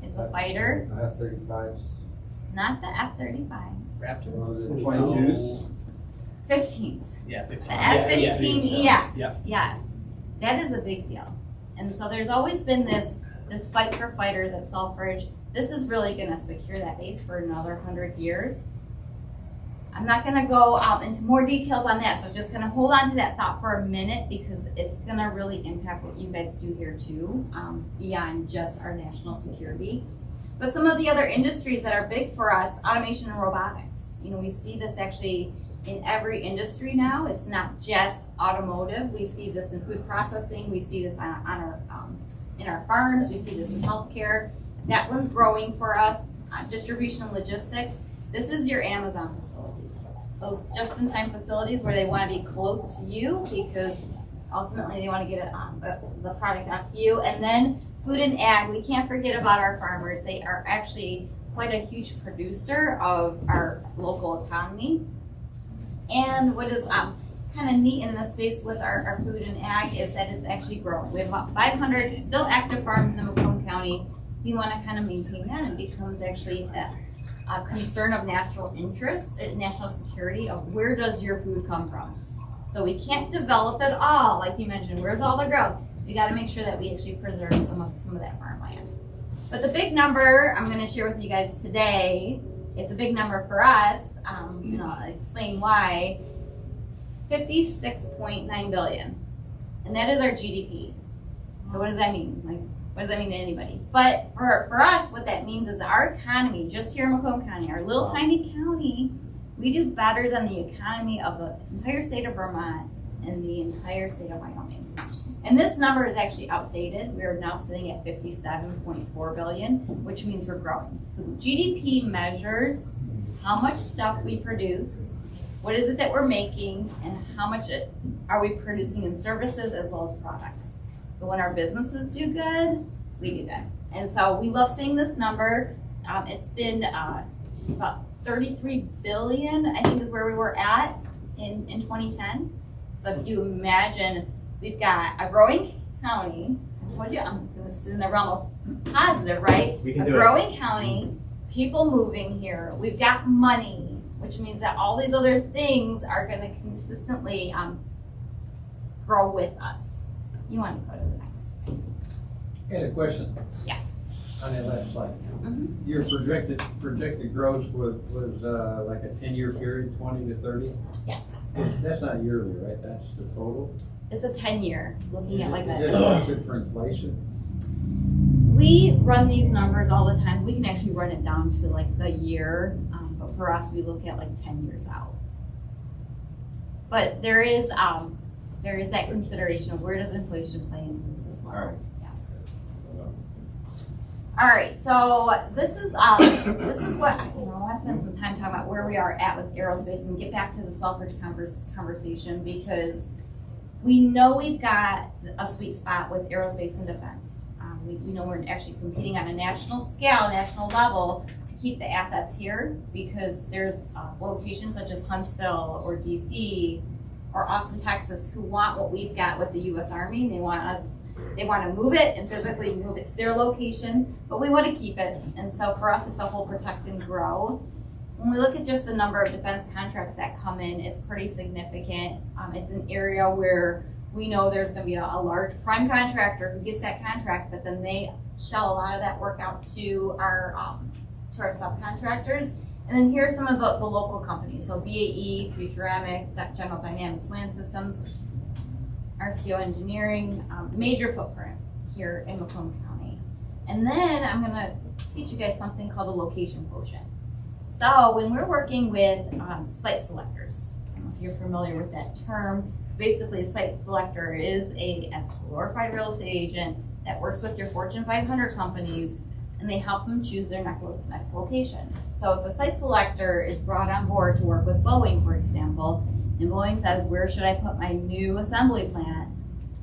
It's a fighter. F-35s. Not the F-35s. Raptor? 22s. 15s. Yeah, 15. The F-15EX. Yeah. Yes. That is a big deal. And so there's always been this fight for fighters at Selfridge. This is really going to secure that base for another 100 years. I'm not going to go out into more details on that, so just going to hold on to that thought for a minute because it's going to really impact what you guys do here too, beyond just our national security. But some of the other industries that are big for us, automation and robotics. You know, we see this actually in every industry now. It's not just automotive. We see this in food processing. We see this in our farms. We see this in healthcare. That one's growing for us. Distribution and logistics. This is your Amazon facilities. Those just-in-time facilities where they want to be close to you because ultimately they want to get the product out to you. And then food and ag. We can't forget about our farmers. They are actually quite a huge producer of our local economy. And what is kind of neat in this space with our food and ag is that it's actually growing. We have about 500 still active farms in Macomb County. We want to kind of maintain that and it becomes actually a concern of national interest, national security of where does your food come from. So we can't develop it all, like you mentioned. Where's all the growth? We got to make sure that we actually preserve some of that farmland. But the big number I'm going to share with you guys today, it's a big number for us, and I'll explain why. $56.9 billion, and that is our GDP. So what does that mean? Like, what does that mean to anybody? But for us, what that means is our economy, just here in Macomb County, our little tiny county, we do better than the economy of the entire state of Vermont and the entire state of Wyoming. And this number is actually outdated. We are now sitting at $57.4 billion, which means we're growing. So GDP measures how much stuff we produce, what is it that we're making, and how much are we producing in services as well as products. So when our businesses do good, we do good. And so we love seeing this number. It's been about 33 billion, I think is where we were at in 2010. So if you imagine, we've got a growing county. I told you I'm going to sit in the realm of positive, right? We can a do growing county, people moving here. We've got money, which means that all these other things are going to consistently grow with us. You want to go to the next. I had a question. Yeah. On that last slide. Mm-hmm. Your projected growth was like a 10-year period, 20 to 30? Yes. That's not yearly, right? That's the total? It's a 10-year, looking at like Is that. it adjusted for inflation? We run these numbers all the time. We can actually run it down to like the year, but for us, we look at like 10 years out. But there is that consideration of where does inflation play into this as well. All right. Yeah. All right. So this is what I want to spend some time talking about where we are at with aerospace and get back to the Selfridge conversation because we know we've got a sweet spot with aerospace and defense. We know we're actually competing on a national scale, national level to keep the assets here because there's locations such as Huntsville or DC or Austin, Texas who want what we've got with the U.S. Army. They want us They want to move it and physically move it to their location, but we want to keep it. And so for us, it's a whole protect and grow. When we look at just the number of defense contracts that come in, it's pretty significant. It's an area where we know there's going to be a large prime contractor who gets that contract, but then they shell a lot of that work out to our subcontractors. And then here's some of the local companies. So BAE, Futuramic, General Dynamics Land Systems, RCO Engineering, major footprint here in Macomb County. And then I'm going to teach you guys something called a location quotient. So when we're working with site selectors, I don't know if you're familiar with that term, basically a site selector is a glorified real estate agent that works with your Fortune 500 companies, and they help them choose their next location. So if a site selector is brought on board to work with Boeing, for example, and Boeing says, where should I put my new assembly plant?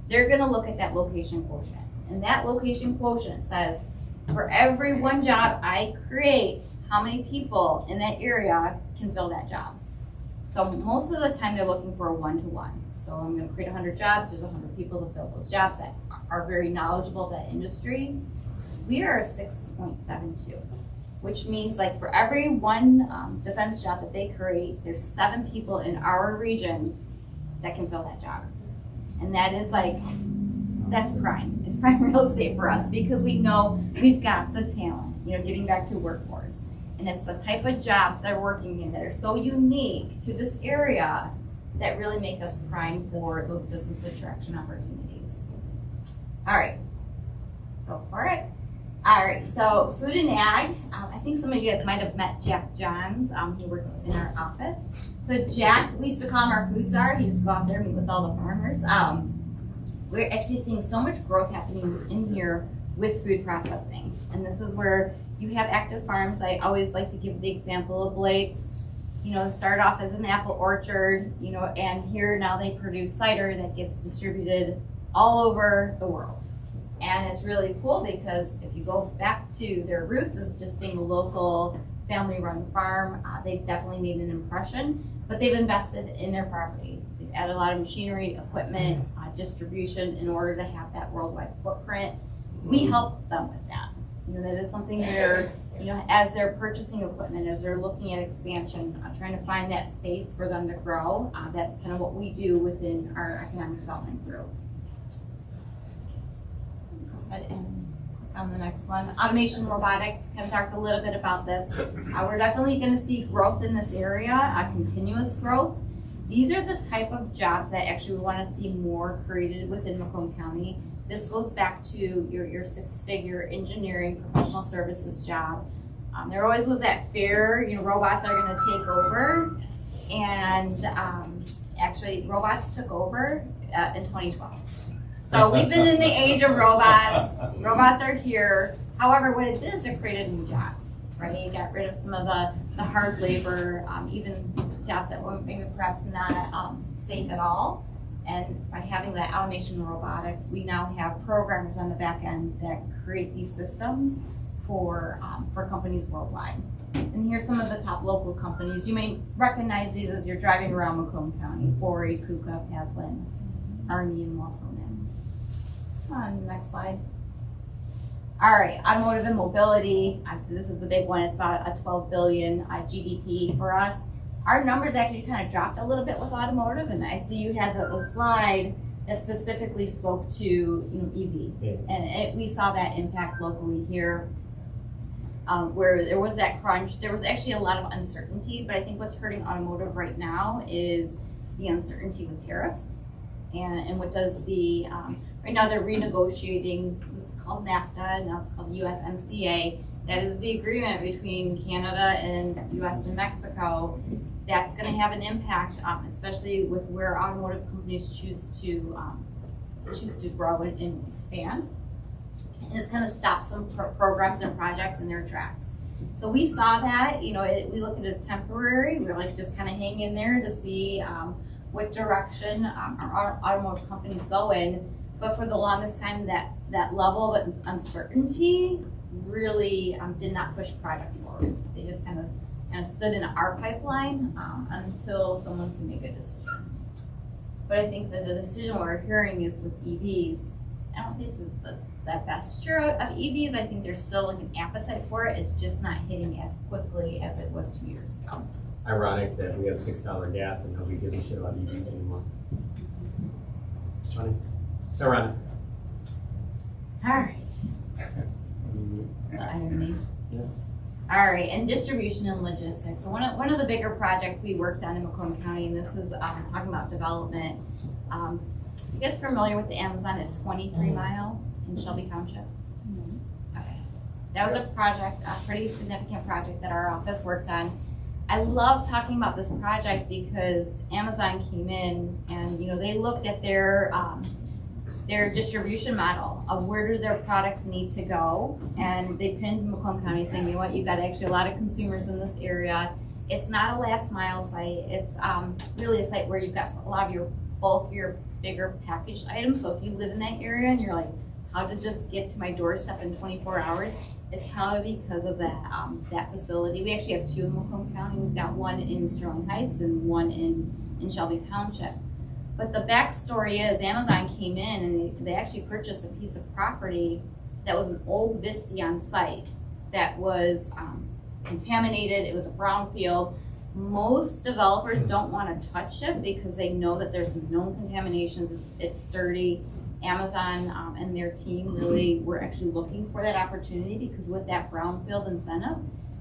They're gonna look at that location quotient. And that location quotient says, for every one job I create, how many people in that area can fill that job? So most of the time they're looking for a 1-to-1. So I'm gonna create 100 jobs, there's 100 people to fill those jobs that are very knowledgeable of that industry. We are a 6.72, which means like for every one defense job that they create, there's 7 people in our region that can fill that job. And that is like, that's prime. It's prime real estate for us because we know we've got the talent, getting back to workforce. And it's the type of jobs they're working in that are so unique to this area that really make us prime for those business attraction opportunities. All right, go for it. All right, so food and ag. I think some of you guys might have met Jack Johns. He works in our office. So Jack, we used to call him our food czar. He used to go out there and meet with all the farmers. We're actually seeing so much growth happening in here with food processing. And this is where you have active farms. I always like to give the example of Blake's. Started off as an apple orchard, and here now they produce cider that gets distributed all over the world. And it's really cool because if you go back to their roots as just being a local family-run farm, they've definitely made an impression, but they've invested in their property. They've added a lot of machinery, equipment, distribution in order to have that worldwide footprint. We help them with that. That is something they're, as they're purchasing equipment, as they're looking at expansion, trying to find that space for them to grow. That's kind of what we do within our economic development group. Go ahead and click on the next one. Automation, robotics, kind of talked a little bit about this. We're definitely going to see growth in this area, continuous growth. These are the type of jobs that actually we want to see more created within Macomb County. This goes back to your 6-figure engineering professional services job. There always was that fear, robots are going to take over. And actually, robots took over in 2012. So we've been in the age of robots. Robots are here. However, what it did is it created new jobs, right? It got rid of some of the hard labor, even jobs that were maybe perhaps not safe at all. And by having that automation and robotics, we now have programmers on the back end that create these systems for companies worldwide. And here's some of the top local companies. You may recognize these as you're driving around Macomb County: Fori, Kuka, Paslin, Army, and Waltham. On the next slide. All right, automotive and mobility. Obviously, this is the big one. It's about a 12 billion GDP for us. Our numbers actually kind of dropped a little bit with automotive, and I see you had the slide that specifically spoke to EV, and we saw that impact locally here, where there was that crunch. There was actually a lot of uncertainty, but I think what's hurting automotive right now is the uncertainty with tariffs, and what does the right now they're renegotiating what's called NAFTA, now it's called USMCA. That is the agreement between Canada and US and Mexico. That's going to have an impact, especially with where automotive companies choose to grow and expand. And it's going to stop some programs and projects in their tracks. So we saw that, we look at it as temporary. We're like just kind of hang in there to see what direction our automotive companies go in. But for the longest time, that level of uncertainty really did not push projects forward. They just kind of stood in our pipeline until someone can make a decision. But I think that the decision we're hearing is with EVs, I don't say it's the vesture of EVs. I think there's still like an appetite for it. It's just not hitting as quickly as it was 2 years ago. Ironic that we have $6 gas and nobody gives a shit about EVs anymore. Funny. It's ironic. All right. Irony. All right, and distribution and logistics. So one of the bigger projects we worked on in Macomb County, and this is talking about development. You guys familiar with the Amazon at 23 Mile in Shelby Township? Okay. That was a project, a pretty significant project that our office worked on. I love talking about this project because Amazon came in and they looked at their distribution model of where do their products need to go, and they pinned Macomb County saying, you know what, you've got actually a lot of consumers in this area. It's not a last mile site. It's really a site where you've got a lot of your bulkier, bigger packaged items. So if you live in that area and you're like, how did this get to my doorstep in 24 hours? It's probably because of that facility. We actually have two in Macomb County. We've got one in Sterling Heights and one in Shelby Township. But the backstory is Amazon came in and they actually purchased a piece of property that was an old Vistion site that was contaminated. It was a brownfield. Most developers don't want to touch it because they know that there's some known contaminations. It's dirty. Amazon and their team really were actually looking for that opportunity because with that brownfield incentive,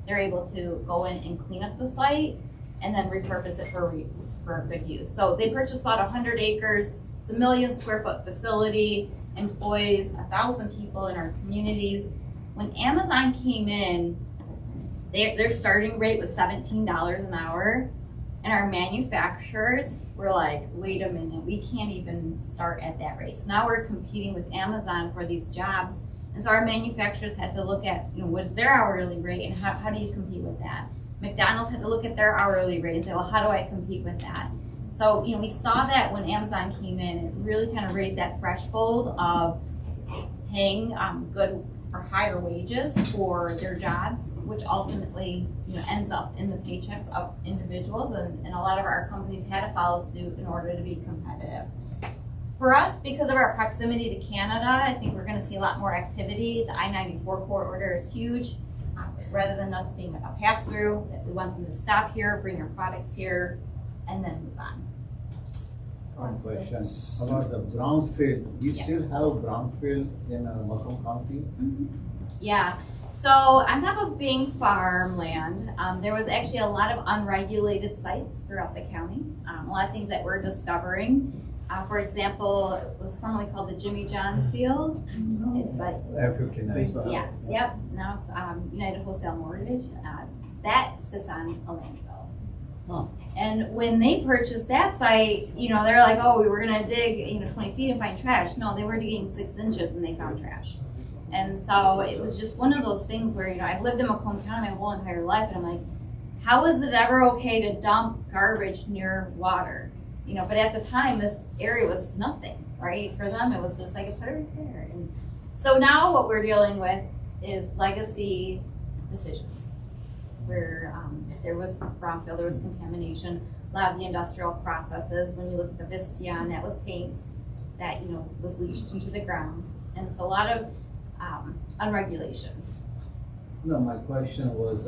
they're able to go in and clean up the site and then repurpose it for good use. So they purchased about 100 acres. It's a 1 million square foot facility, employs 1,000 people in our communities. When Amazon came in, their starting rate was $17 an hour. And our manufacturers were like, wait a minute, we can't even start at that rate. So now we're competing with Amazon for these jobs. And so our manufacturers had to look at, what is their hourly rate and how do you compete with that? McDonald's had to look at their hourly rate and say, well, how do I compete with that? So, we saw that when Amazon came in, it really kind of raised that threshold of paying good or higher wages for their jobs, which ultimately ends up in the paychecks of individuals, and a lot of our companies had to follow suit in order to be competitive. For us, because of our proximity to Canada, I think we're going to see a lot more activity. The I-94 corridor is huge. Rather than us being a pass-through, we want them to stop here, bring their products here, and then move on. One question about the brownfield. We still have brownfield in Macomb County? Yeah. So on top of being farmland, there was actually a lot of unregulated sites throughout the county. A lot of things that we're discovering. For example, it was formerly called the Jimmy John's Field. It's like F-59. yes, yep. Now it's United Wholesale Mortgage. That sits on a landfill. Huh. And when they purchased that site, they're like, oh, we were gonna dig 20 feet and find trash. No, they were digging 6 inches and they found trash. And so it was just one of those things where I've lived in Macomb County my whole entire life, and I'm like, how is it ever okay to dump garbage near water? But at the time, this area was nothing, right? For them, it was just like, put it right there. And so now what we're dealing with is legacy decisions, where there was brownfield, there was contamination, a lot of the industrial processes. When you look at the Vistion, that was paints that was leached into the ground, and it's a lot of unregulation. No, my question was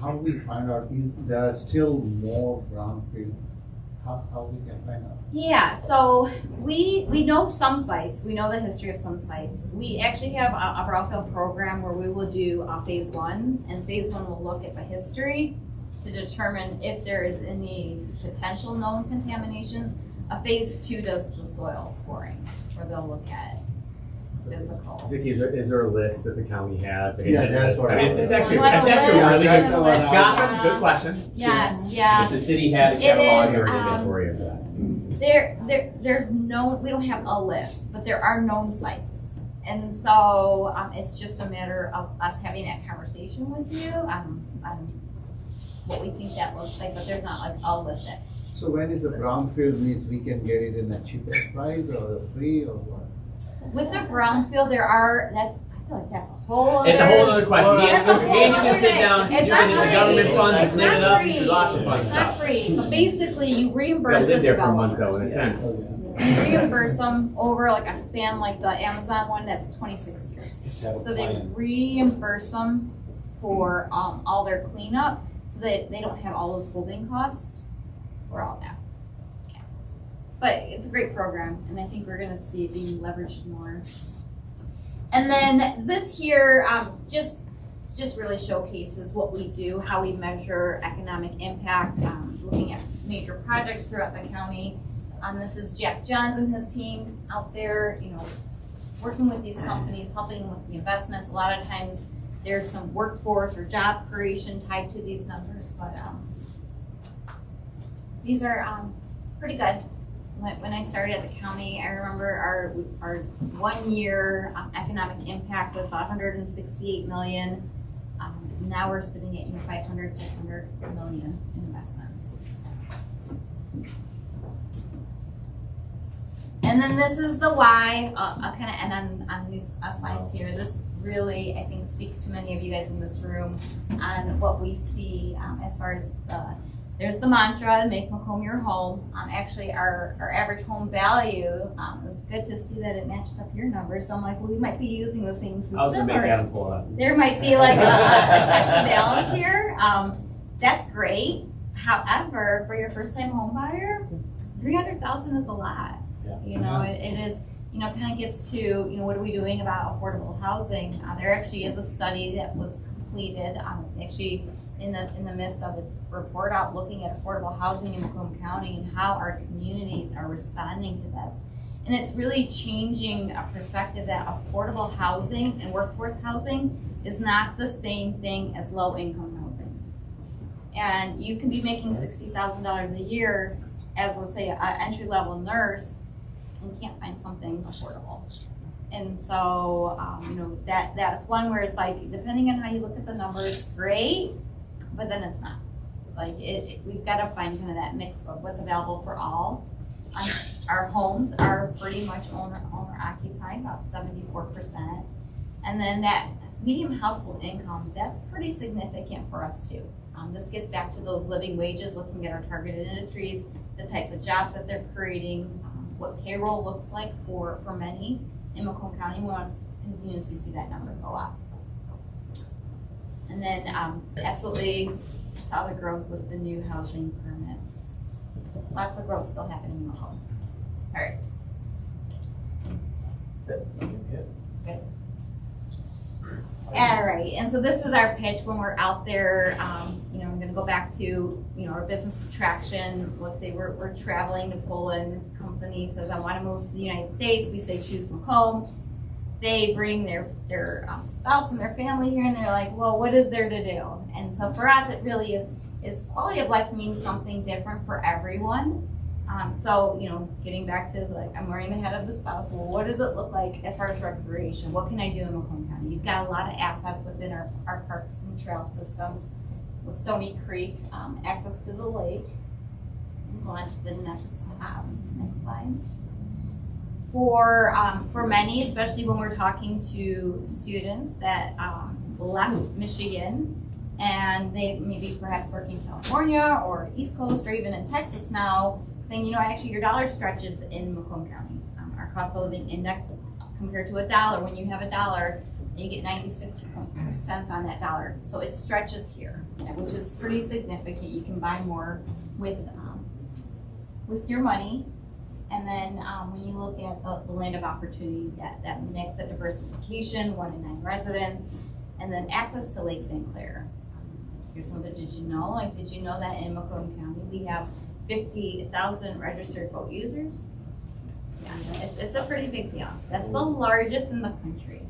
how we find out if there are still more brownfield. How we can find out? Yeah, so we know some sites. We know the history of some sites. We actually have a brownfield program where we will do phase 1, and phase 1 will look at the history to determine if there is any potential known contaminations. A phase 2 does the soil pouring, where they'll look at physical. Vicky, is there a list that the county has? Like, Yeah, that's what I it's was- actually You want a really list? good. That's the one I was- Gotham, good question. Yes, yeah. If the city had a It catalog is, or an inventory of that. There's no, we don't have a list, but there are known sites. And so it's just a matter of us having that conversation with you on what we think that looks like, but there's not like a list. So when is a brownfield means we can get it in the cheapest price or the free or what? With the brownfield, I feel like that's a whole other. It's a whole other question. Well, That's a whole Me and you other can sit thing. down, It's you not can do the free. government funds and It's clean it not up, free. and do lots of fun It's stuff. not free, but basically you I reimburse the lived there for a month developer. though in a tent. Okay. We reimburse them over like a span like the Amazon one, that's 26 years. So they reimburse them for all their cleanup, so that they don't have all those holding costs for all that. But it's a great program, and I think we're gonna see it being leveraged more. And then this here just really showcases what we do, how we measure economic impact, looking at major projects throughout the county. This is Jack Johns and his team out there, working with these companies, helping with the investments. A lot of times there's some workforce or job creation tied to these numbers, but these are pretty good. When I started at the county, I remember our 1 year economic impact was about 168 million. Now we're sitting at 500, 600 million in investments. And then this is the why. I'll kind of end on these slides here. This really, I think, speaks to many of you guys in this room on what we see as far as there's the mantra, make Macomb your home. Actually, our average home value, it's good to see that it matched up your numbers. So I'm like, well, we might be using the same system. I was gonna make Adam pull up. There might be like a checks and balance here. That's great. However, for your first time home buyer, 300,000 is a lot. Yeah. It is, kind of gets to, what are we doing about affordable housing? There actually is a study that was completed. It's actually in the midst of its report out looking at affordable housing in Macomb County and how our communities are responding to this. And it's really changing a perspective that affordable housing and workforce housing is not the same thing as low income housing. And you can be making $60,000 a year as, let's say, an entry level nurse, and can't find something affordable. And so, that's one where it's like, depending on how you look at the number, it's great, but then it's not. Like, we've got to find kind of that mix of what's available for all. Our homes are pretty much owner occupied, about 74%. And then that medium household income, that's pretty significant for us too. This gets back to those living wages, looking at our targeted industries, the types of jobs that they're creating, what payroll looks like for many in Macomb County. We want to continuously see that number go up. And then absolutely solid growth with the new housing permits. Lots of growth still happening in Macomb. All right. Good. All right, and so this is our pitch when we're out there. I'm going to go back to our business attraction. Let's say we're traveling to pull in company says I want to move to the United States. We say choose Macomb. They bring their spouse and their family here, and they're like, well, what is there to do? And so for us, it really is quality of life means something different for everyone. So, getting back to I'm wearing the hat of the spouse. Well, what does it look like as far as recreation? What can I do in Macomb County? You've got a lot of assets within our parks and trail systems. With Stony Creek, access to the lake. Go on to the next slide. For many, especially when we're talking to students that left Michigan and they maybe perhaps work in California or East Coast or even in Texas now, saying, actually your dollar stretches in Macomb County. Our cost of living index compared to $1, when you have $1, you get 96 cents on that dollar. So it stretches here, which is pretty significant. You can buy more with your money. And then when you look at the land of opportunity, that mix, the diversification, 1 in 9 residents, and then access to Lake St. Clair. Here's some of the did you know? Did you know that in Macomb County we have 50,000 registered boat users? Yeah, it's a pretty big deal. That's the largest in the country.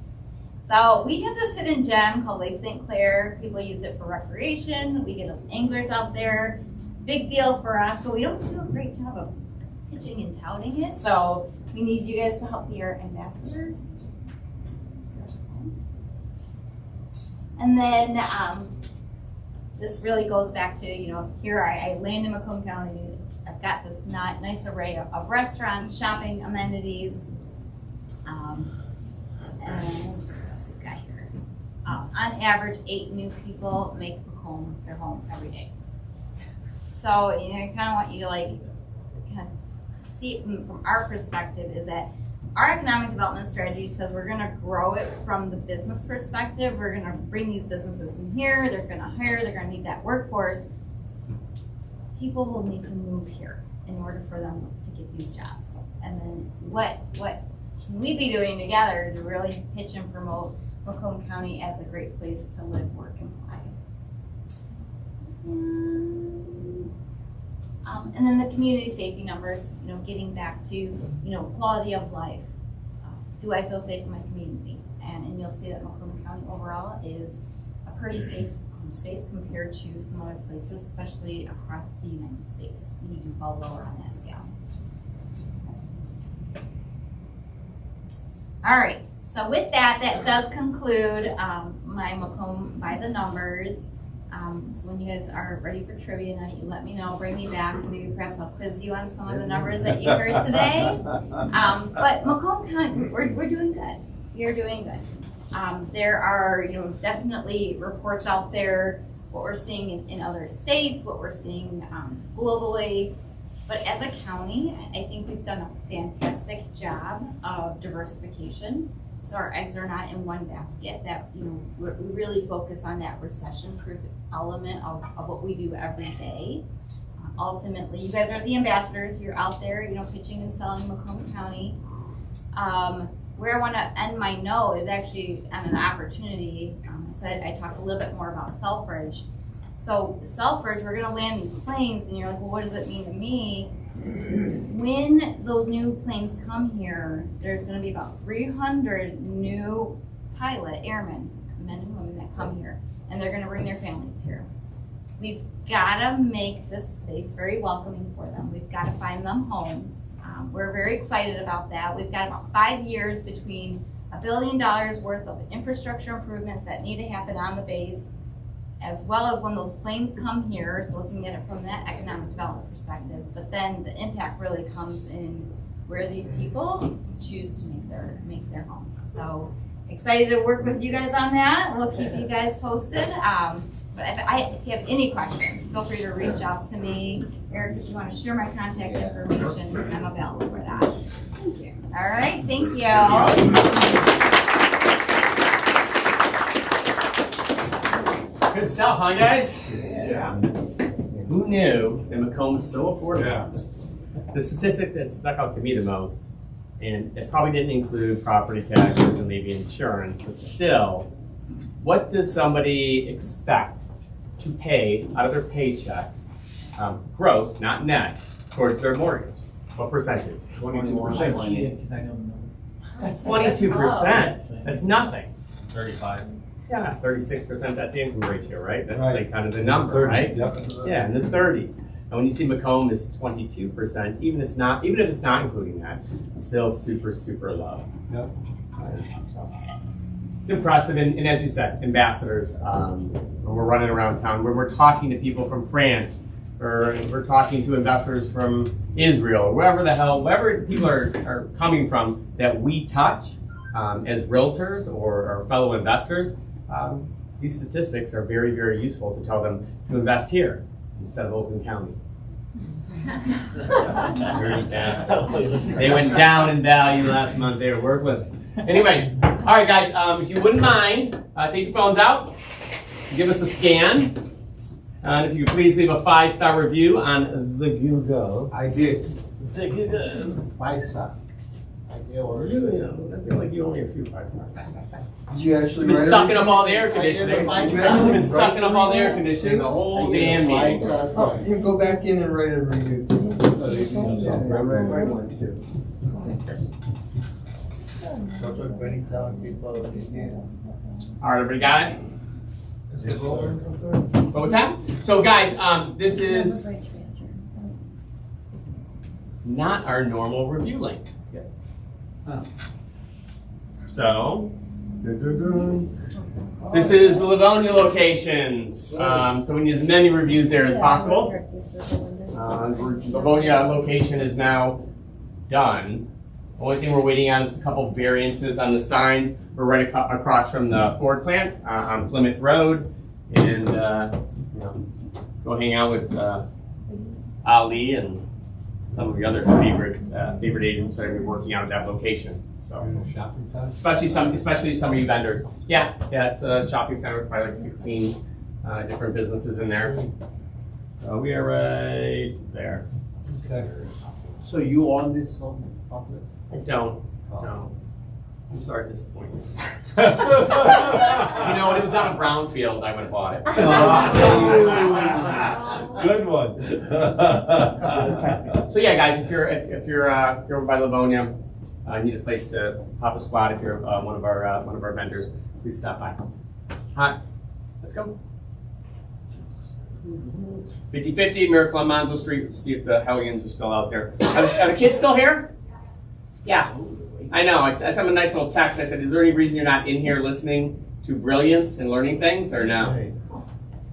So we have this hidden gem called Lake St. Clair. People use it for recreation. We get anglers out there. Big deal for us, but we don't do a great job of pitching and touting it. So we need you guys to help be our ambassadors. And then this really goes back to, here I land in Macomb County. I've got this nice array of restaurants, shopping, amenities. And what else we've got here? On average, 8 new people make Macomb their home every day. So, I kind of want you to see it from our perspective is that our economic development strategy says we're gonna grow it from the business perspective. We're gonna bring these businesses in here, they're gonna hire, they're gonna need that workforce. People will need to move here in order for them to get these jobs. And then what can we be doing together to really pitch and promote Macomb County as a great place to live, work, and play? And then the community safety numbers, getting back to, quality of life. Do I feel safe in my community? And you'll see that Macomb County overall is a pretty safe space compared to some other places, especially across the United States. We do fall lower on that scale. All right, so with that does conclude my Macomb by the numbers. So when you guys are ready for trivia night, you let me know, bring me back, and maybe perhaps I'll quiz you on some of the numbers that you heard today. But Macomb County, we're doing good. We are doing good. There are, definitely reports out there, what we're seeing in other states, what we're seeing globally. But as a county, I think we've done a fantastic job of diversification. So our eggs are not in one basket, that, we really focus on that recession-proof element of what we do every day. Ultimately, you guys are the ambassadors. You're out there, pitching and selling Macomb County. Where I want to end my note is actually on an opportunity. I talked a little bit more about Selfridge. So Selfridge, we're going to land these planes, and you're like, well, what does it mean to me? When those new planes come here, there's going to be about 300 new pilot airmen, men and women that come here, and they're going to bring their families here. We've got to make this space very welcoming for them. We've got to find them homes. We're very excited about that. We've got about 5 years between $1 billion worth of infrastructure improvements that need to happen on the base, as well as when those planes come here, so looking at it from that economic development perspective. But then the impact really comes in where these people choose to make their home. So excited to work with you guys on that. We'll keep you guys posted. But if you have any questions, feel free to reach out to me. Eric, if you want to share my contact information, I'm available for that. Thank you. All right, thank you. Good stuff, huh, guys? Yeah. Who knew that Macomb is so affordable? Yeah. The statistic that stuck out to me the most, and it probably didn't include property taxes and maybe insurance, but still, what does somebody expect to pay out of their paycheck, gross, not net, towards their mortgage? What percentage? 22%. 22%. That's nothing. 35. Yeah, 36% debt to income ratio, right? That's Right. like kind of the number, right? Yep. Yeah, in the 30s. And when you see Macomb is 22%, even if it's not including that, still super, super low. Yep. So, it's impressive, and as you said, ambassadors. When we're running around town, when we're talking to people from France, or we're talking to investors from Israel, or wherever people are coming from that we touch as realtors or fellow investors. These statistics are very, very useful to tell them to invest here instead of Oakland County. Dirty bastards. They went down in value last month. They were worthless. Anyways, all right, guys. If you wouldn't mind, take your phones out, give us a scan, and if you could please leave a 5-star review on the Google. I did. The Google. 5-star. I gave I already. feel like you only a few 5-stars. Did you actually You've been write sucking it? up all the air conditioning. You've been sucking up all the air conditioning the whole damn meeting. Oh, you can go back in and write a review. Yeah, write one too. Total 27 people in here. All right, everybody got it? What was that? So guys, this is not our normal review link. So, this is the Livonia locations. So we need as many reviews there as possible. Livonia location is now done. Only thing we're waiting on is a couple variances on the signs. We're right across from the Ford plant on Plymouth Road, and go hang out with Ali and some of the other favorite agents that are gonna be working out at that location. So, especially some of you vendors. Yeah, it's a shopping center with probably like 16 different businesses in there. So we are right there. So you own this whole complex? I don't. No. I'm sorry to disappoint you. You know, when it was on a brownfield, I would have bought it. Good one. So yeah, guys, if you're over by Livonia, need a place to pop a squat. If you're one of our vendors, please stop by. All right, let's go. 50-50, Miracle on Monzo Street. See if the Hellions are still out there. Are the kids still here? Yeah, I know. I sent them a nice little text. I said, "Is there any reason you're not in here listening to brilliance and learning things, or no?"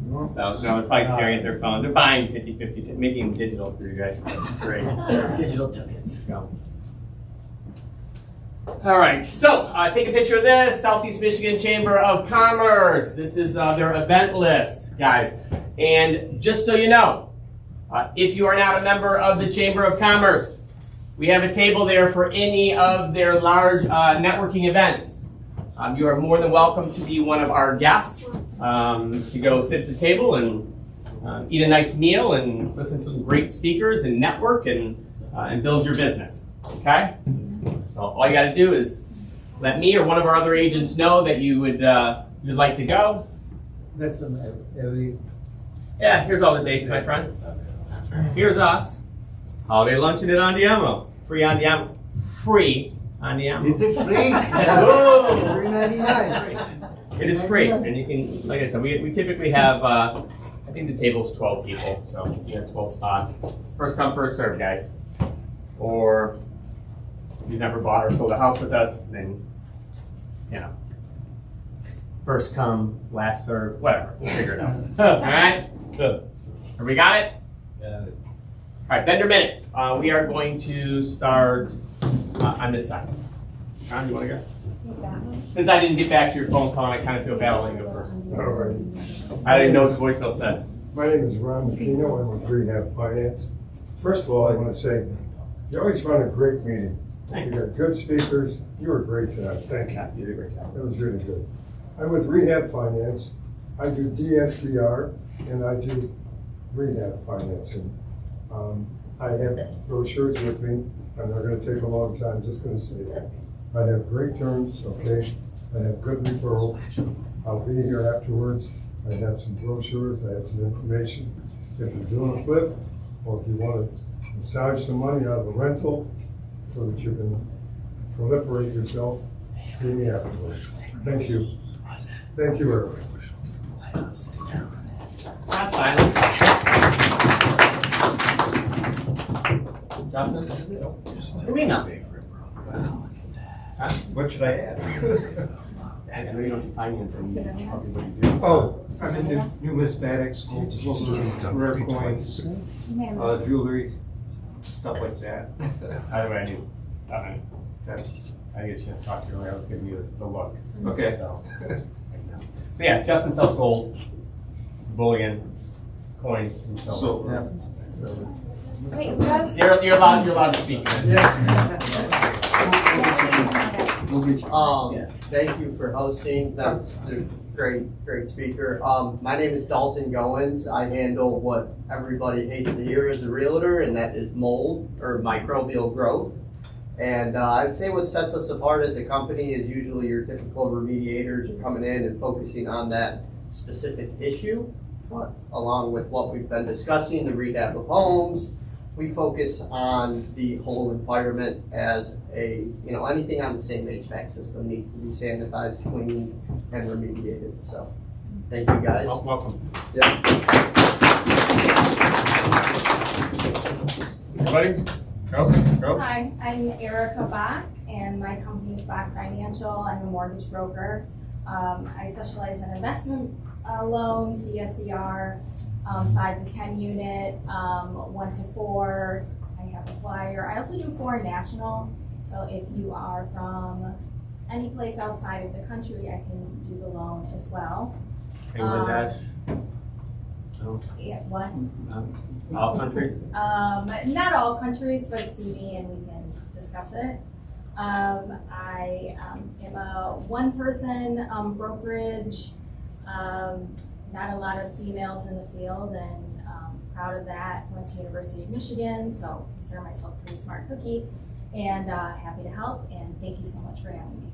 So, no, they're probably staring at their phone. They're buying 50-50, making them digital for you guys. That's great. Digital tickets. Go. All right, so take a picture of this. Southeast Michigan Chamber of Commerce. This is their event list, guys. And just so you know, if you are not a member of the Chamber of Commerce, we have a table there for any of their large networking events. You are more than welcome to be one of our guests, to go sit at the table and eat a nice meal and listen to some great speakers and network and build your business, okay? So all you gotta do is let me or one of our other agents know that you would you'd like to go. That's every. Yeah, here's all the dates, my friend. Here's us. Holiday luncheon at Andiamo. Free Andiamo. Free Andiamo. It's a free. Whoa! $3.99. It is free, and you can, like I said, we typically have, I think the table's 12 people, so we have 12 spots. First come, first serve, guys. Or if you've never bought or sold a house with us, then, you know, first come, last serve, whatever. We'll figure it out. All right? We got it? Yeah. All right, vendor minute. We are going to start on this side. John, you want to go? Since I didn't get back to your phone call, I kind of feel bad letting you go first. I didn't know what his voicemail said. My name is Ron McKino. I'm with Rehab Finance. First of all, I want to say you always run a great meeting. Thanks. You got good speakers. You were great tonight. Thank you. You did a great job. That was really good. I'm with Rehab Finance. I do DSCR and I do rehab financing. I have brochures with me. I'm not going to take a long time, just going to say that. I have great terms, okay? I have good referrals. I'll be here afterwards. I have some brochures, I have some information. If you're doing a flip, or if you want to massage some money out of a rental so that you can proliferate yourself, see me afterwards. Thank you. Thank you, everyone. Not silent. Justin? What do you mean nothing? Huh? What should I add? That's really don't do financing. Tell people what you do. Oh, I'm into numismatics, rare coins, jewelry, stuff like that. Either way, I knew. I get a chance to talk to you earlier. I was giving you the look. Okay. So yeah, Justin sells gold, bullion, coins, and silver. Wait, who else? You're allowed to speak. Thank you for hosting. That's a great speaker. My name is Dalton Goins. I handle what everybody hates to hear as a realtor, and that is mold or microbial growth. And I'd say what sets us apart as a company is usually your typical remediators are coming in and focusing on that specific issue. But along with what we've been discussing, the rehab of homes, we focus on the whole environment as anything on the same HVAC system needs to be sanitized, cleaned, and remediated. So, thank you guys. Welcome. Yeah. Everybody, go. Hi, I'm Erica Bach, and my company is Bach Financial. I'm a mortgage broker. I specialize in investment loans, DSCR, 5 to 10 unit, 1 to 4. I have a flyer. I also do foreign national. So if you are from any place outside of the country, I can do the loan as well. England dash. Yeah, what? All countries? Not all countries, but see me and we can discuss it. I am a one-person brokerage, not a lot of females in the field, and proud of that. Went to University of Michigan, so consider myself a pretty smart cookie, and happy to help, and thank you so much for having me.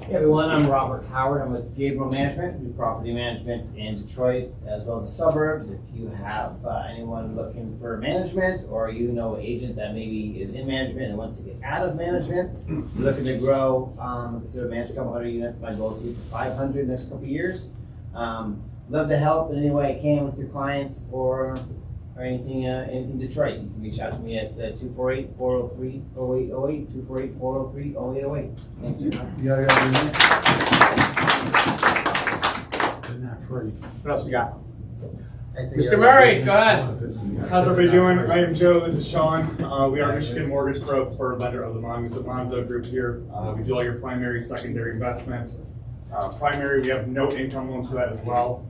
Hey everyone, I'm Robert Howard. I'm with Gabriel Management. We do property management in Detroit as well as the suburbs. If you have anyone looking for management, or you know an agent that maybe is in management and wants to get out of management, looking to grow, consider a management couple hundred units. My goal is to see for 500 next couple of years. Love to help in any way I can with your clients or anything Detroit. You can reach out to me at 248-403-0808, 248-403-0808. Thanks for your time. What else we got? Mr. Mr. Murray, go ahead. How's everybody doing? I am Joe. This is Sean. We are Michigan Mortgage Broker, lender of the Monzo Group here. We do all your primary, secondary investment. Primary, we have no income loans for that as well.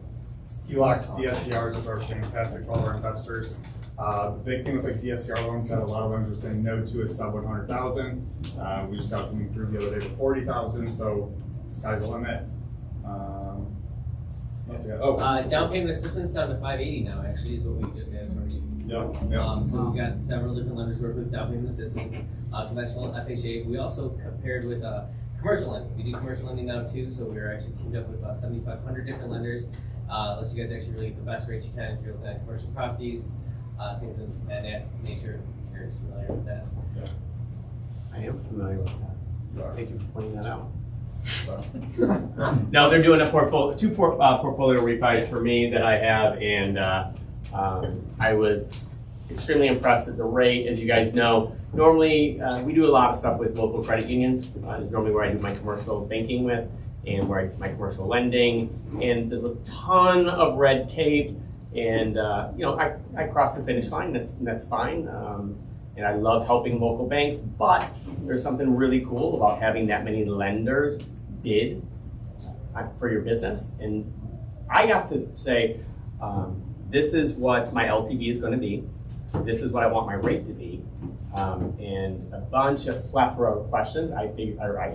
HELOCs, DSCRs, which are fantastic for all our investors. The big thing with like DSCR loans that a lot of lenders are saying no to is sub 100,000. We just got something through the other day for 40,000, so sky's the limit. Down payment assistance down to 580 now. Actually, is what we just added. Yep. So we've got several different lenders work with down payment assistance, conventional FHA. We also compared with commercial lending. We do commercial lending now too. So we're actually teamed up with 7,500 different lenders. Lets you guys actually really get the best rates you can if you're looking at commercial properties, things of that nature. If you're familiar with that. I am familiar with that. Thank you for pointing that out. No, they're doing a portfolio, two portfolio refis for me that I have, and I was extremely impressed at the rate. As you guys know, normally we do a lot of stuff with local credit unions. Is normally where I do my commercial banking with, and where I do my commercial lending. And there's a ton of red tape, and I crossed the finish line. That's fine. And I love helping local banks, but there's something really cool about having that many lenders bid for your business. And I got to say, this is what my LTV is going to be. This is what I want my rate to be. And a bunch of plethora of questions I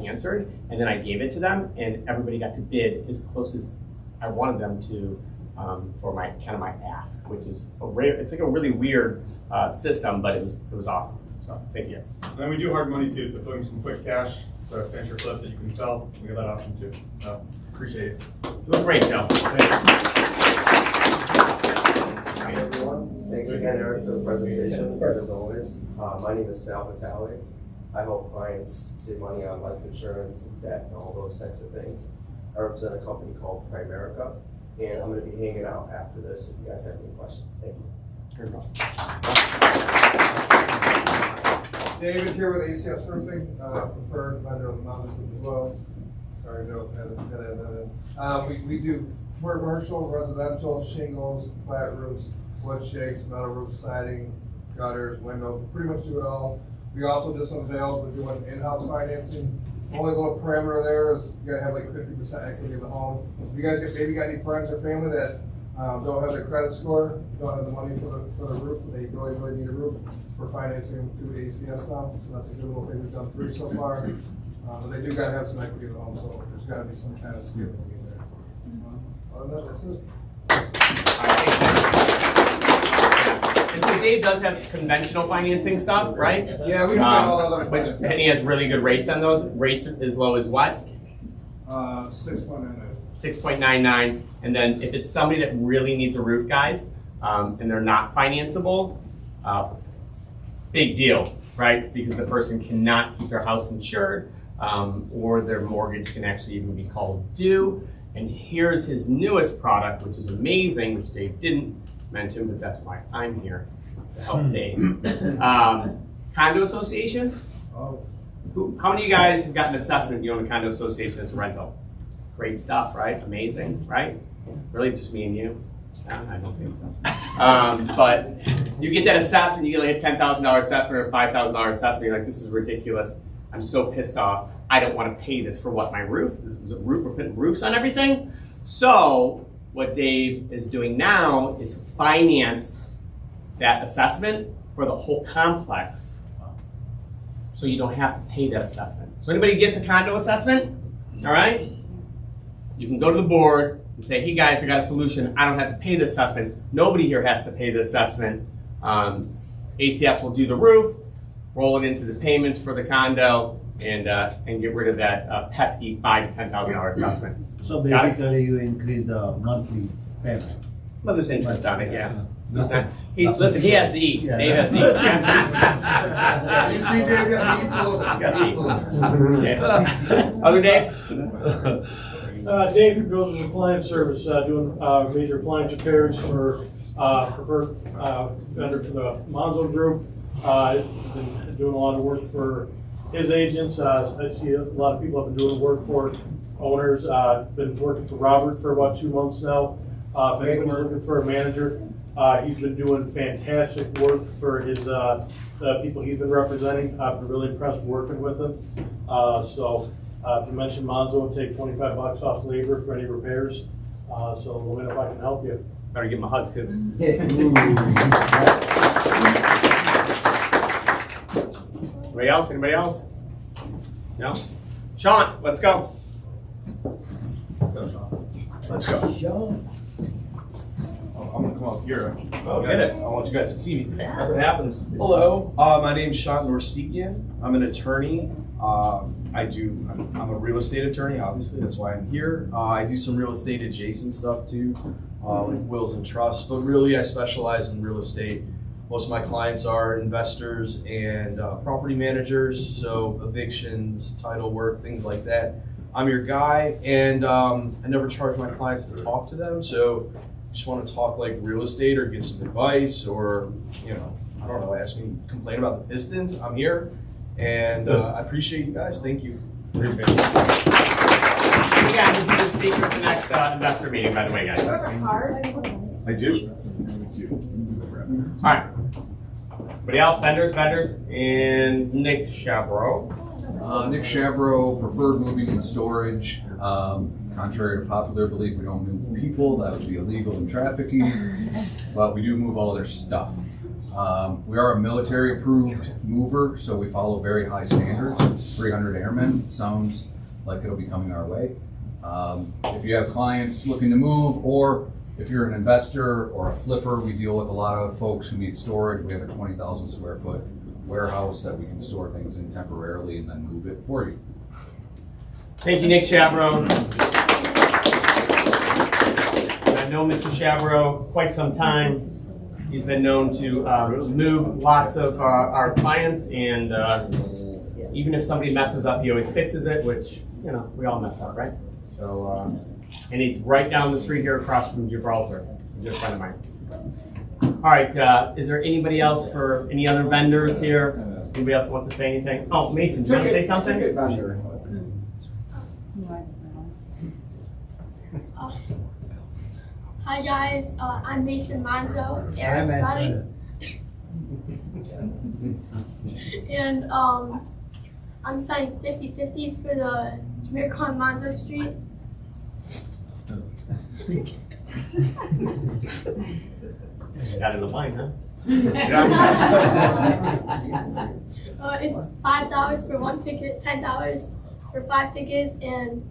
answered, and then I gave it to them, and everybody got to bid as close as I wanted them to for my ask, which is it's like a really weird system, but it was awesome. So thank you. And then we do hard money too, so if you're looking for some quick cash to finish your flip that you can sell, we have that option too. So appreciate it. It was great, Joe. Hi everyone. Thanks again, Eric, for the presentation. As always, my name is Sal Vitale. I help clients save money on life insurance, debt, and all those types of things. I represent a company called Primerica, and I'm going to be hanging out after this if you guys have any questions. Thank you. David here with ACS Roofing, preferred vendor of the Monzo Group as well. Sorry, Joe, we do commercial, residential, shingles, flat roofs, wood shakes, metal roof siding, gutters, windows, pretty much do it all. We also just unveiled, we're doing in-house financing. Only little parameter there is you gotta have like 50% equity in the home. If you guys maybe got any friends or family that don't have the credit score, don't have the money for the roof, they really need a roof, we're financing through ACS now. So that's a good little thing we've done 3 so far. But they do gotta have some equity in the home, so there's gotta be some kind of skill in there. Other than that, that's it. And so Dave does have conventional financing stuff, right? Yeah, we got all other which, financing. and he has really good rates on those. Rates as low as what? 6.99. 6.99. And then if it's somebody that really needs a roof, guys, and they're not financeable, big deal, right? Because the person cannot keep their house insured, or their mortgage can actually even be called due. And here's his newest product, which is amazing, which Dave didn't mention, but that's why I'm here to help Dave. Condo associations. How many of you guys have got an assessment you own a condo association as a rental? Great stuff, right? Amazing, right? Really just me and you? I don't think so. But you get that assessment, you get like a $10,000 assessment or a $5,000 assessment, you're like, this is ridiculous. I'm so pissed off. I don't want to pay this for what, my roof? We're putting roofs on everything? So what Dave is doing now is finance that assessment for the whole complex. So you don't have to pay that assessment. So anybody gets a condo assessment, all right? You can go to the board and say, hey guys, I got a solution. I don't have to pay the assessment. Nobody here has to pay the assessment. ACS will do the roof, roll it into the payments for the condo, and get rid of that pesky $5,000 to $10,000 assessment. So basically you increase the monthly payment. Well, there's interest on it, yeah. Nothing. Listen, he has to eat. Yeah. Dave has to eat. You see, Dave got needs a little. Yeah. Other Dave? Dave goes with appliance service, doing major appliance repairs for preferred vendor for the Monzo Group. Been doing a lot of work for his agents. I see a lot of people have been doing work for owners. Been working for Robert for about 2 months now. If anybody's looking for a manager, he's been doing fantastic work for his the people he's been representing. I've been really impressed working with him. So if you mention Monzo, it'll take $25 off labor for any repairs. So let me know if I can help you. Better give him a hug too. Anybody else? Anybody else? No? Sean, let's go. Let's go, Sean. Let's go. Sean. I'm gonna come up here. Oh, get it. I want you guys to see me. That's what happens. Hello, my name's Sean Norsekian. I'm an attorney. I'm a real estate attorney, obviously, that's why I'm here. I do some real estate adjacent stuff too, like wills and trusts, but really I specialize in real estate. Most of my clients are investors and property managers, so evictions, title work, things like that. I'm your guy, and I never charge my clients to talk to them, so just want to talk like real estate or get some advice or, I don't know, ask me, complain about the Pistons, I'm here. And I appreciate you guys. Thank you. Appreciate it. Yeah, this is the speaker for the next investor meeting, by the way, guys. I do. All right. Anybody else? Vendors, and Nick Chabro. Nick Chabro, preferred moving and storage. Contrary to popular belief, we don't move people. That would be illegal in trafficking. But we do move all their stuff. We are a military approved mover, so we follow very high standards. 300 airmen sounds like it'll be coming our way. If you have clients looking to move, or if you're an investor or a flipper, we deal with a lot of folks who need storage. We have a 20,000 square foot warehouse that we can store things in temporarily and then move it for you. Thank you, Nick Chabro. I've known Mr. Chabro quite some time. He's been known to move lots of our clients, and even if somebody messes up, he always fixes it, which, we all mess up, right? So, and he's right down the street here across from Gibraltar. He's a good friend of mine. All right, is there anybody else for any other vendors here? Anybody else wants to say anything? Oh, Mason, do you want to say something? Hi guys, I'm Mason Monzo, Eric's son. And I'm selling 50/50s for the Miracle on Monzo Street. Got in the line, huh? It's $5 for 1 ticket, $10 for 5 tickets, and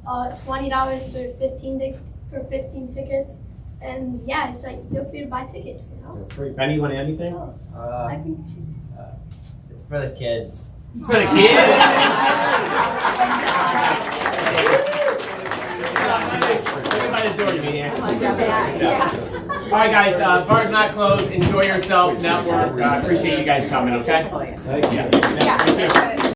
$20 for 15 tickets. And yeah, it's like, feel free to buy tickets, Benny, you want to add anything? It's for the kids. For the kids? Everybody's doing it, man. All right, guys, bar's not closed. Enjoy yourself, network. Appreciate you guys coming, okay? Thank you. Thank you.